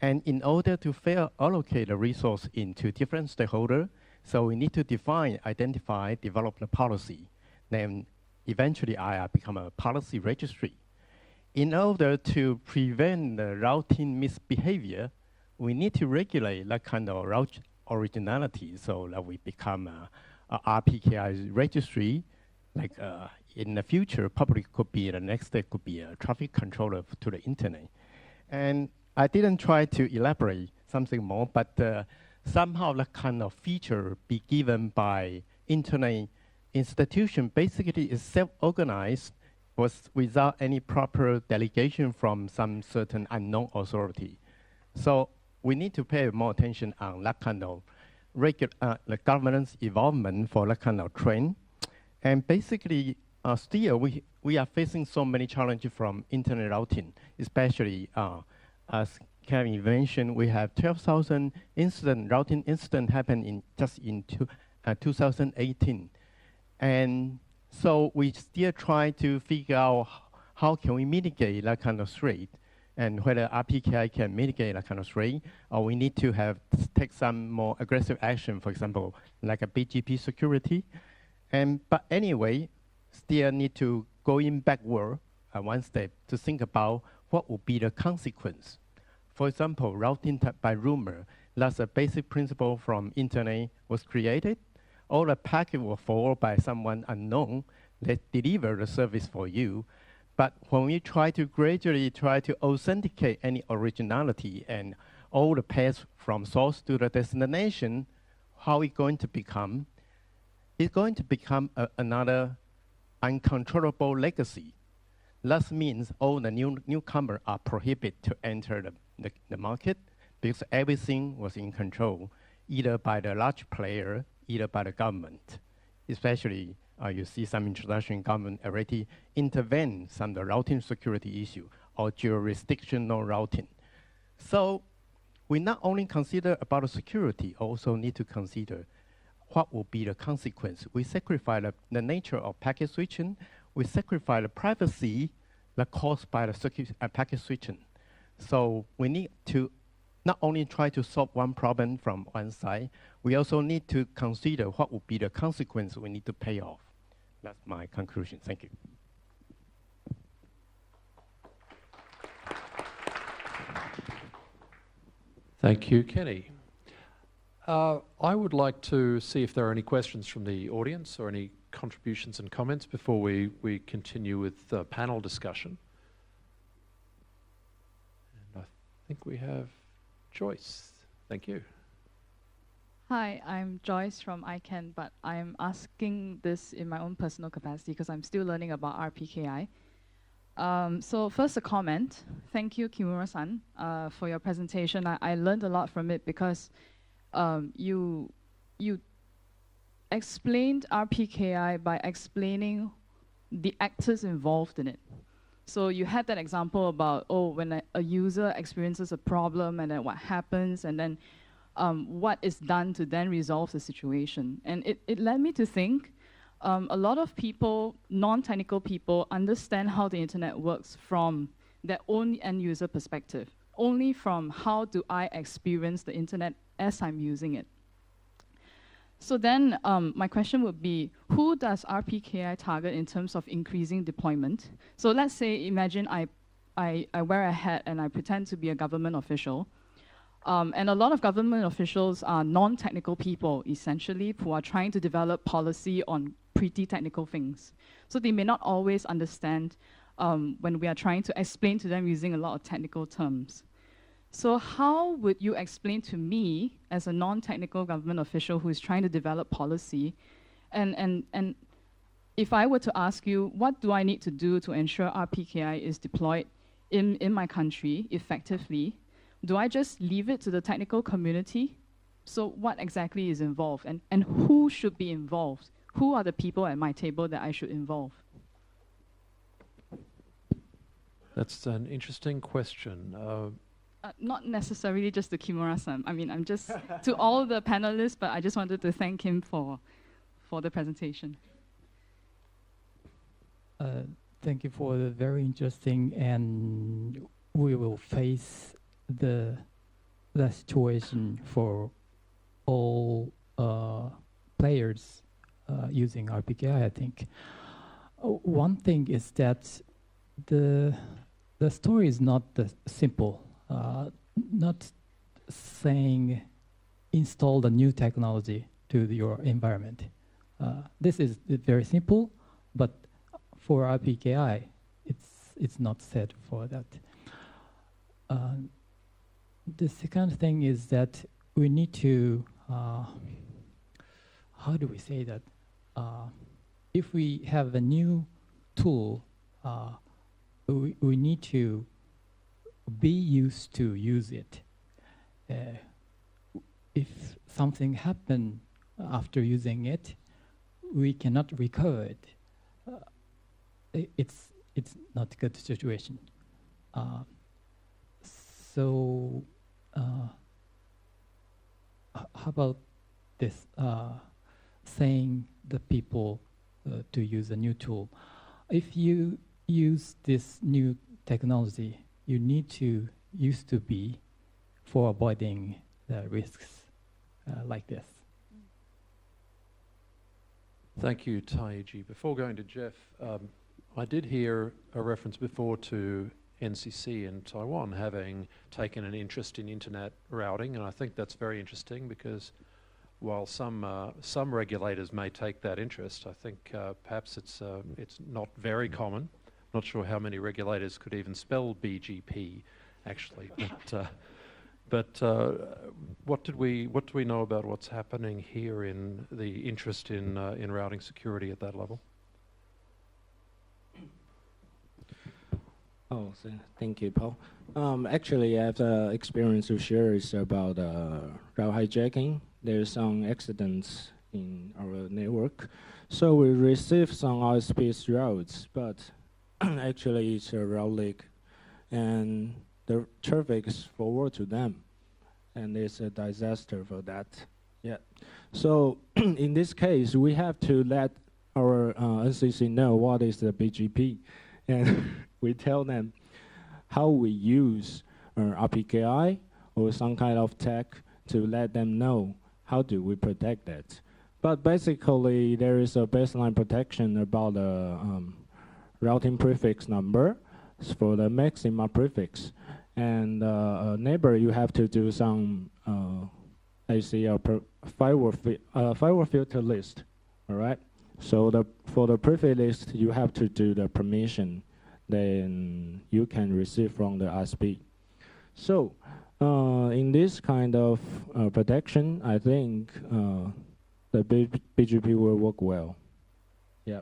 And in order to fair allocate the resource into different stakeholders, so we need to define, identify, develop the policy. Then eventually IR become a policy registry. In order to prevent the routing misbehavior, we need to regulate that kind of route originality so that we become a RPKI registry. Like in the future, probably could be the next step could be a traffic controller to the internet. And I didn't try to elaborate something more, but somehow that kind of feature be given by internet institution basically is self-organized was without any proper delegation from some certain unknown authority. So we need to pay more attention on that kind of the governance involvement for that kind of trend. And basically, still we are facing so many challenges from internet routing, especially as Kevin mentioned, we have 12,000 routing incident happen in just in 2018. And so we still try to figure out how can we mitigate that kind of threat and whether RPKI can mitigate that kind of threat, or we need to take some more aggressive action, for example, like a BGP security. But anyway, still need to go in backward one step to think about what will be the consequence. For example, routing by rumor, that's a basic principle from internet was created. All the packet will forward by someone unknown that deliver the service for you. But when we try to gradually authenticate any originality and all the paths from source to the destination, how it's going to become? It's going to become another uncontrollable legacy. That means all the newcomers are prohibited to enter the market because everything was in control, either by the large player, either by the government. Especially, you see some international government already intervene some of the routing security issue or jurisdictional routing. So we not only consider about the security, also need to consider what will be the consequence. We sacrifice the nature of packet switching. We sacrifice the privacy that caused by the packet switching. So we need to not only try to solve one problem from one side, we also need to consider what will be the consequence we need to pay off. That's my conclusion. Thank you. Thank you, Kenny. I would like to see if there are any questions from the audience or any contributions and comments before we continue with the panel discussion. And I think we have Joyce. Thank you. Hi, I'm Joyce from ICANN, but I'm asking this in my own personal capacity because I'm still learning about RPKI. So first a comment. Thank you, Kimura-san, for your presentation. I learned a lot from it because you explained RPKI by explaining the actors involved in it. So you had that example about, when a user experiences a problem and then what happens and then what is done to then resolve the situation. And it led me to think a lot of people, non-technical people, understand how the internet works from their own end-user perspective, only from how do I experience the internet as I'm using it. So then my question would be, who does RPKI target in terms of increasing deployment? So let's say, imagine I wear a hat and I pretend to be a government official. And a lot of government officials are non-technical people, essentially, who are trying to develop policy on pretty technical things. So they may not always understand when we are trying to explain to them using a lot of technical terms. So how would you explain to me, as a non-technical government official who is trying to develop policy, and if I were to ask you, what do I need to do to ensure RPKI is deployed in my country effectively? Do I just leave it to the technical community? So what exactly is involved, and who should be involved? Who are the people at my table that I should involve? That's an interesting question. Not necessarily just to Kimura-san. I mean, I'm just to all the panelists, but I just wanted to thank him for the presentation. Thank you for the very interesting, and we will face the situation for all players using Rpki, I think. One thing is that the story is not simple. Not saying install the new technology to your environment. This is very simple, but for Rpki, it's not set for that. The second thing is that we need to, how do we say that? If we have a new tool, we need to be used to use it. If something happened after using it, we cannot recover it. It's not a good situation. So how about this? Saying the people to use a new tool. If you use this new technology, you need to used to be for avoiding the risks like this. Thank you, Taiji. Before going to Jeff, I did hear a reference before to NCC in Taiwan having taken an interest in internet routing, and I think that's very interesting because while some regulators may take that interest, I think perhaps it's not very common. Not sure how many regulators could even spell BGP, actually. But what do we know about what's happening here in the interest in routing security at that level? Oh, so thank you, Paul. Actually, I have experience to share is about route hijacking. There's some accidents in our network. So we receive some ISP routes, but actually it's a route leak. And the traffic is forward to them. And it's a disaster for that. Yeah. So in this case, we have to let our NCC know what is the BGP. And we tell them how we use Rpki or some kind of tech to let them know how do we protect that. But basically, there is a baseline protection about the routing prefix number for the maxima prefix. And neighbor, you have to do some ACL firewall filter list, all right? So for the prefix list, you have to do the permission. Then you can receive from the ISP. So in this kind of protection, I think the BGP will work well. Yeah.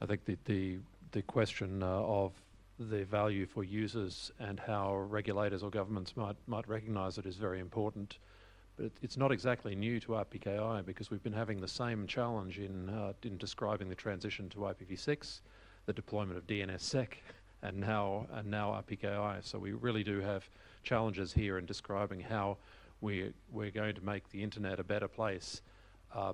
I think the question of the value for users and how regulators or governments might recognize it is very important. But it's not exactly new to Rpki because we've been having the same challenge in describing the transition to IPv6, the deployment of DNSSEC, and now Rpki. So we really do have challenges here in describing how we're going to make the internet a better place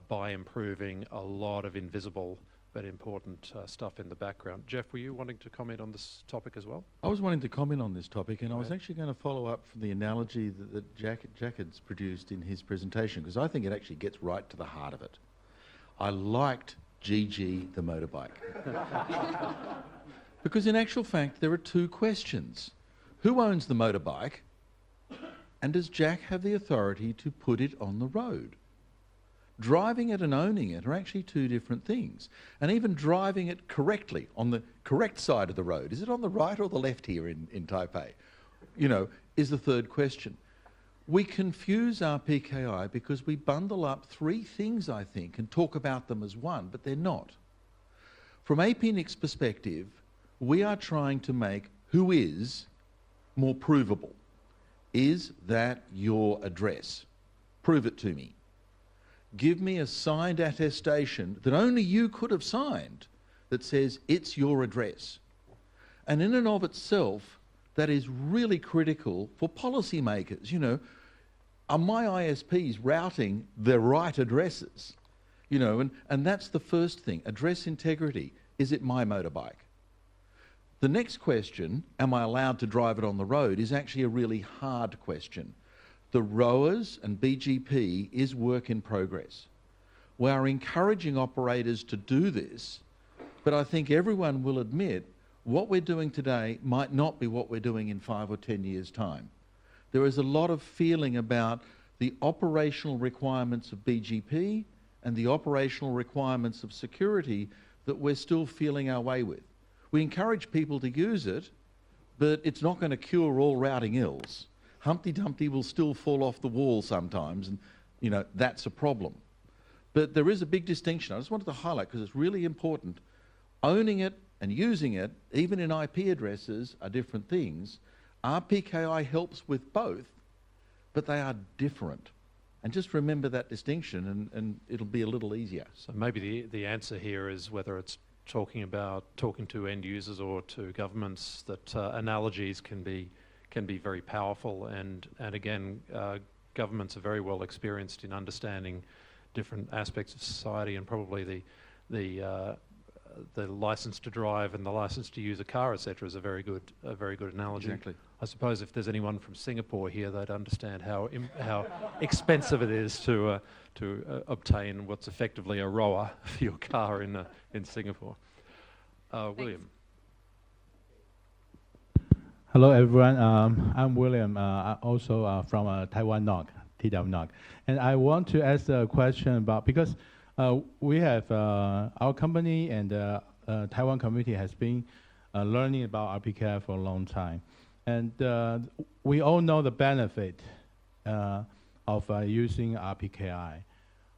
by improving a lot of invisible but important stuff in the background. Jeff, were you wanting to comment on this topic as well? I was wanting to comment on this topic, and I was actually going to follow up from the analogy that Jack had produced in his presentation, because I think it actually gets right to the heart of it. I liked GG the motorbike. Because in actual fact, there are two questions. Who owns the motorbike? And does Jack have the authority to put it on the road? Driving it and owning it are actually two different things. And even driving it correctly, on the correct side of the road, is it on the right or the left here in Taipei? You know, is the third question. We confuse Rpki because we bundle up three things, I think, and talk about them as one, but they're not. From APNIC's perspective, we are trying to make who is more provable. Is that your address? Prove it to me. Give me a signed attestation that only you could have signed that says it's your address. And in and of itself, that is really critical for policymakers. You know, are my ISPs routing the right addresses? You know, and that's the first thing, address integrity. is it my motorbike? The next question, am I allowed to drive it on the road, is actually a really hard question. The rowers and BGP is work in progress. We are encouraging operators to do this, but I think everyone will admit what we're doing today might not be what we're doing in 5 or 10 years' time. There is a lot of feeling about the operational requirements of BGP and the operational requirements of security that we're still feeling our way with. We encourage people to use it, but it's not going to cure all routing ills. Humpty Dumpty will still fall off the wall sometimes, and you know, that's a problem. But there is a big distinction. I just wanted to highlight, because it's really important. Owning it and using it, even in IP addresses, are different things. RPKI helps with both, but they are different. And just remember that distinction, and it'll be a little easier. So maybe the answer here is whether it's talking to end users or to governments, that analogies can be very powerful, and again, governments are very well experienced in understanding different aspects of society, and probably the license to drive and the license to use a car, etc., is a very good analogy. Exactly. I suppose if there's anyone from Singapore here, they'd understand how expensive it is to obtain what's effectively a rower for your car in Singapore. William. Hello, everyone. I'm William, also from Taiwan NOC, TW. And I want to ask a question about, because we have our company and Taiwan community has been learning about RPKI for a long time. And we all know the benefit of using RPKI.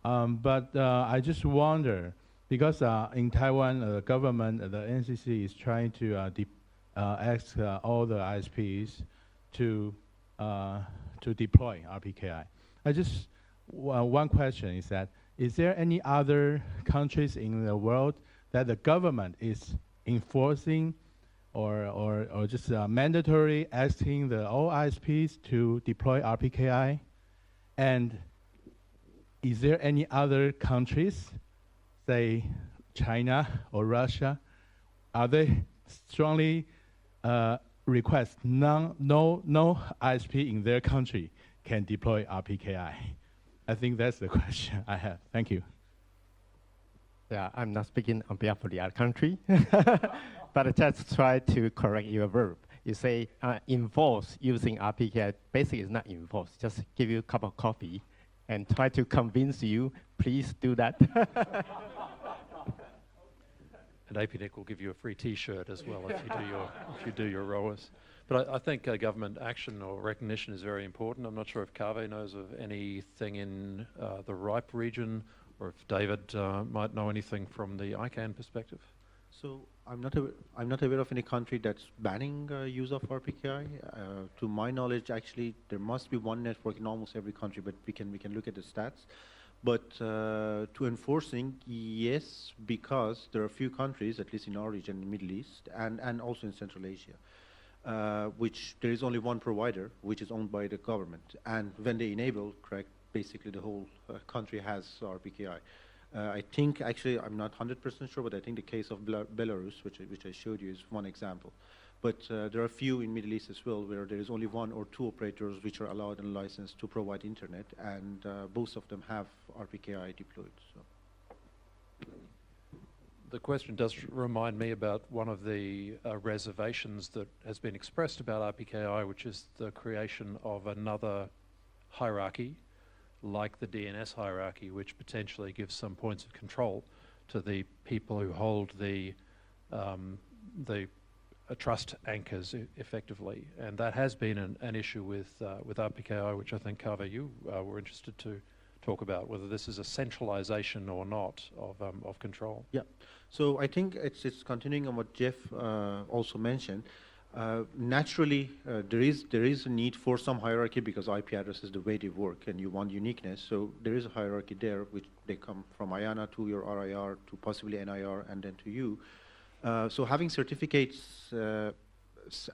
But I just wonder, because in Taiwan, the government, the NCC is trying to ask all the ISPs to deploy RPKI. One question is that, is there any other countries in the world that the government is enforcing or just mandatory asking all ISPs to deploy RPKI? And is there any other countries, say China or Russia, are they strongly request no ISP in their country can deploy RPKI? I think that's the question I have. Thank you. Yeah, I'm not speaking on behalf of the other country, but I just try to correct your verb. You say enforce using RPKI. Basically, it's not enforce. Just give you a cup of coffee and try to convince you, please do that. And APNIC will give you a free T-shirt as well if you do your rowers. But I think government action or recognition is very important. I'm not sure if Kaveh knows of anything in the RIPE region, or if David might know anything from the ICANN perspective. So I'm not aware of any country that's banning use of RPKI. To my knowledge, actually, there must be one network in almost every country, but we can look at the stats. But to enforcing, yes, because there are a few countries, at least in our region, in the Middle East, and also in Central Asia, which there is only one provider, which is owned by the government. And when they enable, correct, basically the whole country has RPKI. I think, actually, I'm not 100% sure, but I think the case of Belarus, which I showed you, is one example. But there are a few in Middle East as well, where there is only one or two operators which are allowed and licensed to provide internet, and both of them have RPKI deployed. So. The question does remind me about one of the reservations that has been expressed about RPKI, which is the creation of another hierarchy, like the DNS hierarchy, which potentially gives some points of control to the people who hold the trust anchors effectively, and that has been an issue with RPKI, which I think Kaveh, you were interested to talk about, whether this is a centralization or not of control. Yeah, so I think it's continuing on what Jeff also mentioned. Naturally, there is a need for some hierarchy, because IP address is the way they work, and you want uniqueness. So there is a hierarchy there, which they come from IANA to your RIR to possibly NIR and then to you. So having certificates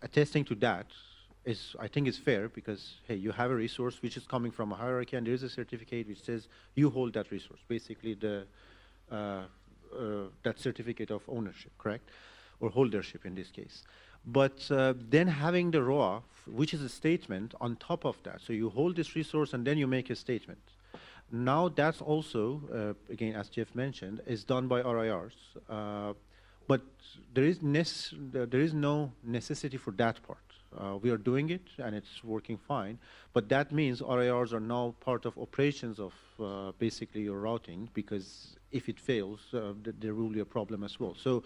attesting to that I think is fair, because hey, you have a resource which is coming from a hierarchy, and there is a certificate which says you hold that resource. Basically, the that certificate of ownership, correct? Or holdership in this case. But then having the ROA, which is a statement on top of that. So you hold this resource and then you make a statement. Now that's also, again, as Jeff mentioned, is done by RIRs. But there is no necessity for that part. We are doing it and it's working fine. But that means RIRs are now part of operations of basically your routing, because if it fails, there will be a problem as well. So,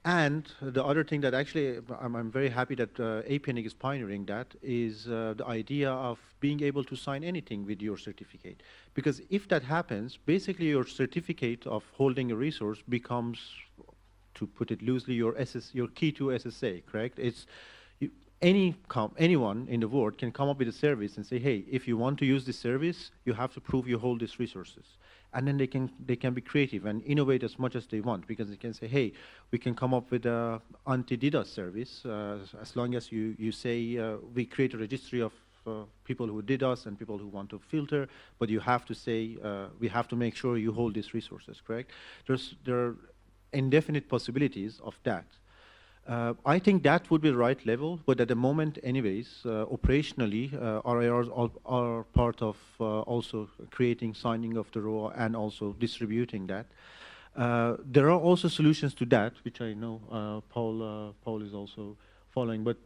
and the other thing that actually I'm very happy that APNIC is pioneering that is the idea of being able to sign anything with your certificate. Because if that happens, basically your certificate of holding a resource becomes, to put it loosely, your key to SSA, correct? It's anyone in the world can come up with a service and say, hey, if you want to use this service, you have to prove you hold these resources. And then they can be creative and innovate as much as they want, because they can say, hey, we can come up with a anti-DDoS service as long as you say we create a registry of people who did us and people who want to filter, but you have to say we have to make sure you hold these resources, correct? There are indefinite possibilities of that. I think that would be the right level, but at the moment, anyways, operationally, RIRs are part of also creating signing of the ROA and also distributing that. There are also solutions to that, which I know Paul is also following. But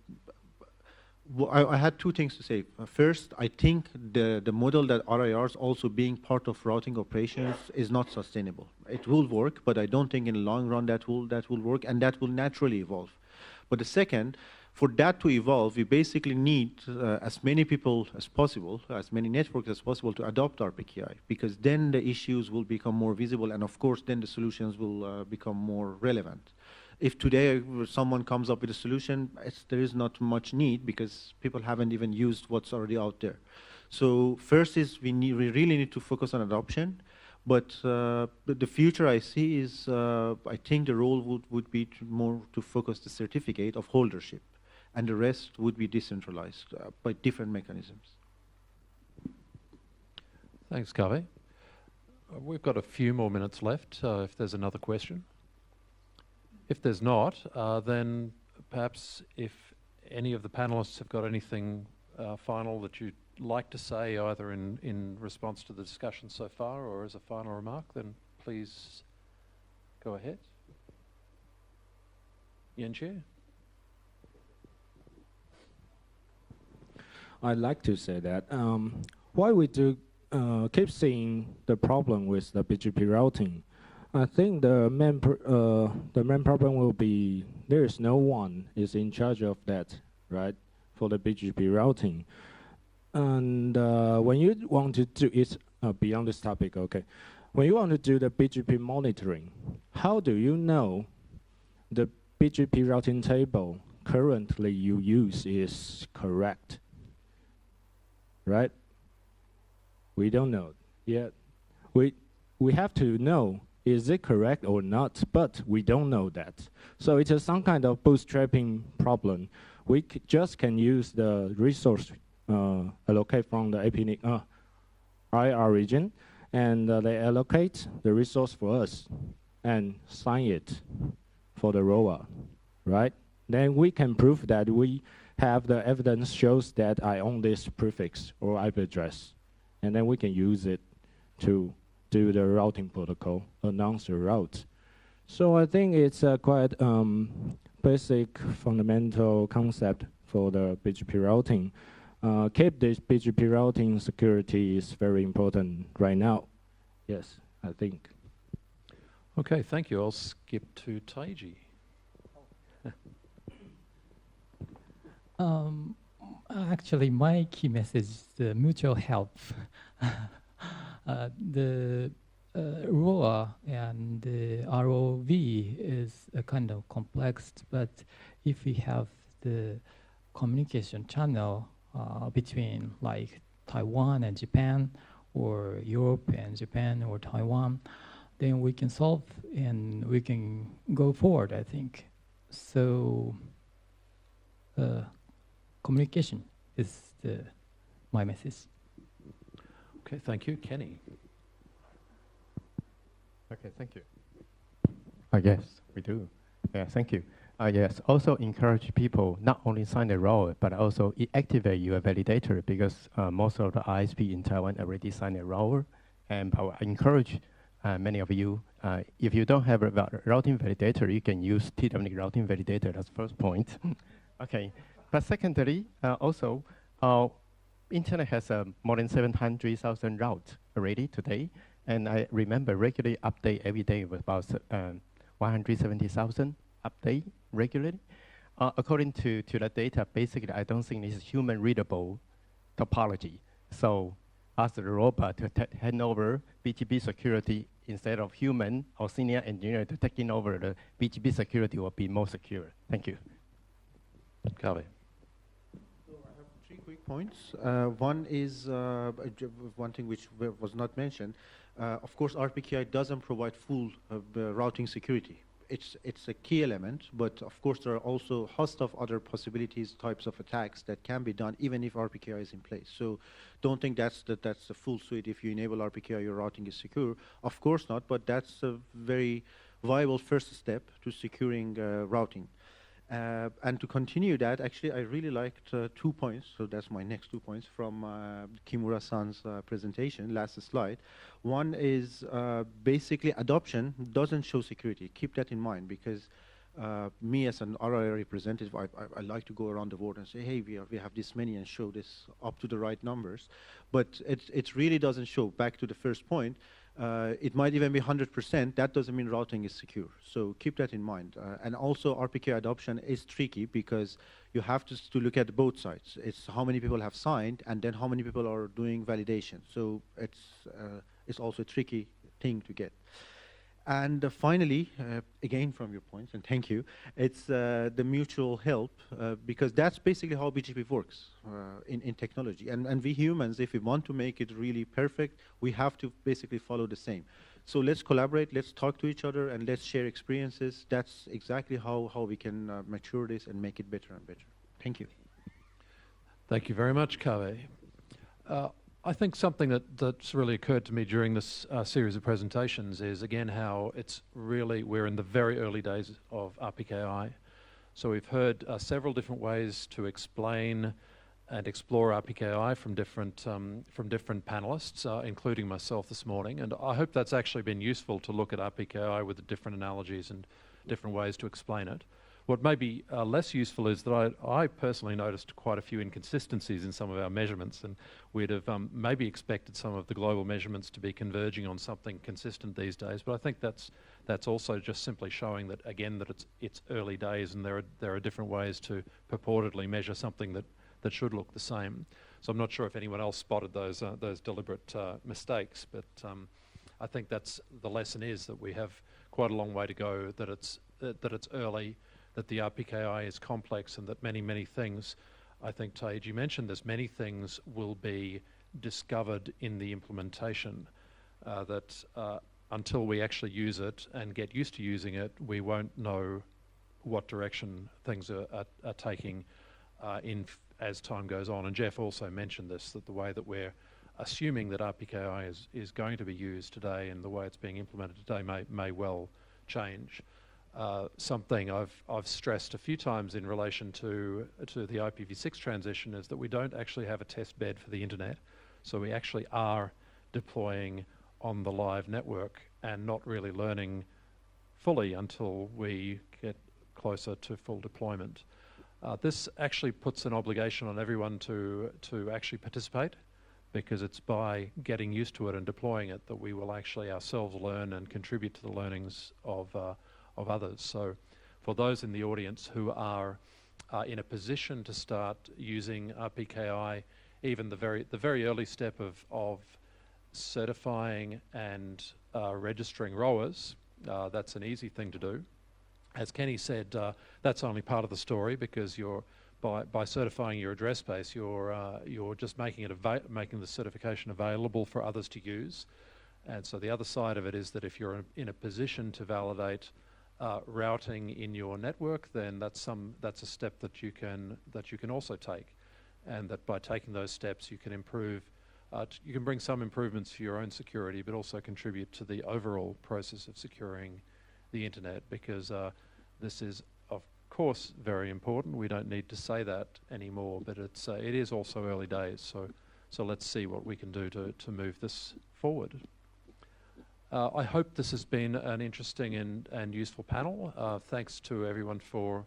I had two things to say. First, I think the model that RIRs also being part of routing operations is not sustainable. It will work, but I don't think in the long run that will work, and that will naturally evolve. But the second, for that to evolve, we basically need as many people as possible, as many networks as possible to adopt Rpki, because then the issues will become more visible, and of course then the solutions will become more relevant. If today someone comes up with a solution, there is not much need because people haven't even used what's already out there. So first is we really need to focus on adoption, but the future I see is I think the role would be more to focus the certificate of holdership, and the rest would be decentralized by different mechanisms. Thanks, Kaveh. We've got a few more minutes left if there's another question. If there's not, then perhaps if any of the panelists have got anything final that you'd like to say, either in response to the discussion so far or as a final remark, then please go ahead. Yanjie? I'd like to say that why we do keep seeing the problem with the BGP routing. I think the main problem will be there is no one is in charge of that, right, for the BGP routing. And when you want to do it beyond this topic, okay, when you want to do the BGP monitoring, how do you know the BGP routing table currently you use is correct, right? We don't know yet. We have to know, is it correct or not, but we don't know that. So it is some kind of bootstrapping problem. We just can use the resource allocate from the APNIC IR region, and they allocate the resource for us and sign it for the ROA, right? Then we can prove that we have the evidence shows that I own this prefix or IP address, and then we can use it to do the routing protocol, announce the route. So I think it's a quite basic fundamental concept for the BGP routing. Keep this BGP routing security is very important right now. Yes, I think. Okay, thank you. I'll skip to Taiji. Actually, my key message is the mutual help. The ROA and the ROV is a kind of complex, but if we have the communication channel between like Taiwan and Japan, or Europe and Japan or Taiwan, then we can solve and we can go forward, I think. So communication is my message. Okay, thank you. Kenny? Okay, thank you. Yes, we do. Yeah, thank you. Yes, also encourage people not only sign the role, but also activate your validator, because most of the ISP in Taiwan already signed a role. And I encourage many of you, if you don't have a routing validator, you can use TWNIC routing validator. That's first point. Okay, but secondly, also, Internet has more than 700,000 routes already today. And I remember regularly update every day with about 170,000 update regularly. According to that data, basically, I don't think this is human readable topology. So ask the robot to hand over BGP security instead of human or senior engineer to taking over the BGP security will be more secure. Thank you. Kaveh. So I have 3 quick points. One is one thing which was not mentioned. Of course, Rpki doesn't provide full routing security. It's a key element, but of course there are also a host of other possibilities, types of attacks that can be done even if Rpki is in place. So don't think that's the full suite. If you enable Rpki, your routing is secure. Of course not, but that's a very viable first step to securing routing. And to continue that, actually, I really liked 2 points. So that's my next 2 points from Kimura-san's presentation, last slide. One is basically adoption doesn't show security. Keep that in mind, because me as an RIA representative, I like to go around the world and say, hey, we have this many and show this up to the right numbers. But it really doesn't show. Back to the first point, it might even be 100%. That doesn't mean routing is secure. So keep that in mind. And also, Rpki adoption is tricky because you have to look at both sides. It's how many people have signed, and then how many people are doing validation. So it's also a tricky thing to get. And finally, again from your points, and thank you, it's the mutual help, because that's basically how BGP works in technology. And we humans, if we want to make it really perfect, we have to basically follow the same. So let's collaborate, let's talk to each other, and let's share experiences. That's exactly how we can mature this and make it better and better. Thank you. Thank you very much, Kaveh. I think something that's really occurred to me during this series of presentations is, again, how we're in the very early days of Rpki. So we've heard several different ways to explain and explore Rpki from different panelists, including myself this morning. And I hope that's actually been useful to look at Rpki with the different analogies and different ways to explain it. What may be less useful is that I personally noticed quite a few inconsistencies in some of our measurements, and we'd have maybe expected some of the global measurements to be converging on something consistent these days. But I think that's also just simply showing that, again, that it's early days, and there are different ways to purportedly measure something that should look the same. So I'm not sure if anyone else spotted those deliberate mistakes, but I think that's the lesson, is that we have quite a long way to go, that it's early, that the Rpki is complex, and that many things, I think Taiji mentioned, there's many things will be discovered in the implementation, that until we actually use it and get used to using it, we won't know what direction things are taking as time goes on. And Jeff also mentioned this, that the way that we're assuming that Rpki is going to be used today and the way it's being implemented today may well change. Something I've stressed a few times in relation to the IPv6 transition is that we don't actually have a test bed for the internet. So we actually are deploying on the live network and not really learning fully until we get closer to full deployment. This actually puts an obligation on everyone to actually participate, because it's by getting used to it and deploying it that we will actually ourselves learn and contribute to the learnings of others. So for those in the audience who are in a position to start using Rpki, even the very early step of certifying and registering ROAs, that's an easy thing to do. As Kenny said, that's only part of the story, because by certifying your address space, you're just making the certification available for others to use. And so the other side of it is that if you're in a position to validate routing in your network, then that's a step that you can also take, and that by taking those steps you can improve you can bring some improvements for your own security, but also contribute to the overall process of securing the internet, because this is, of course, very important. We don't need to say that anymore, but it is also early days. So let's see what we can do to move this forward. I hope this has been an interesting and useful panel. Thanks to everyone for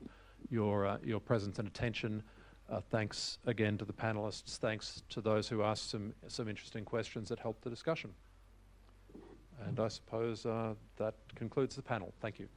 your presence and attention. Thanks again to the panelists. Thanks to those who asked some interesting questions that helped the discussion. And I suppose that concludes the panel. Thank you.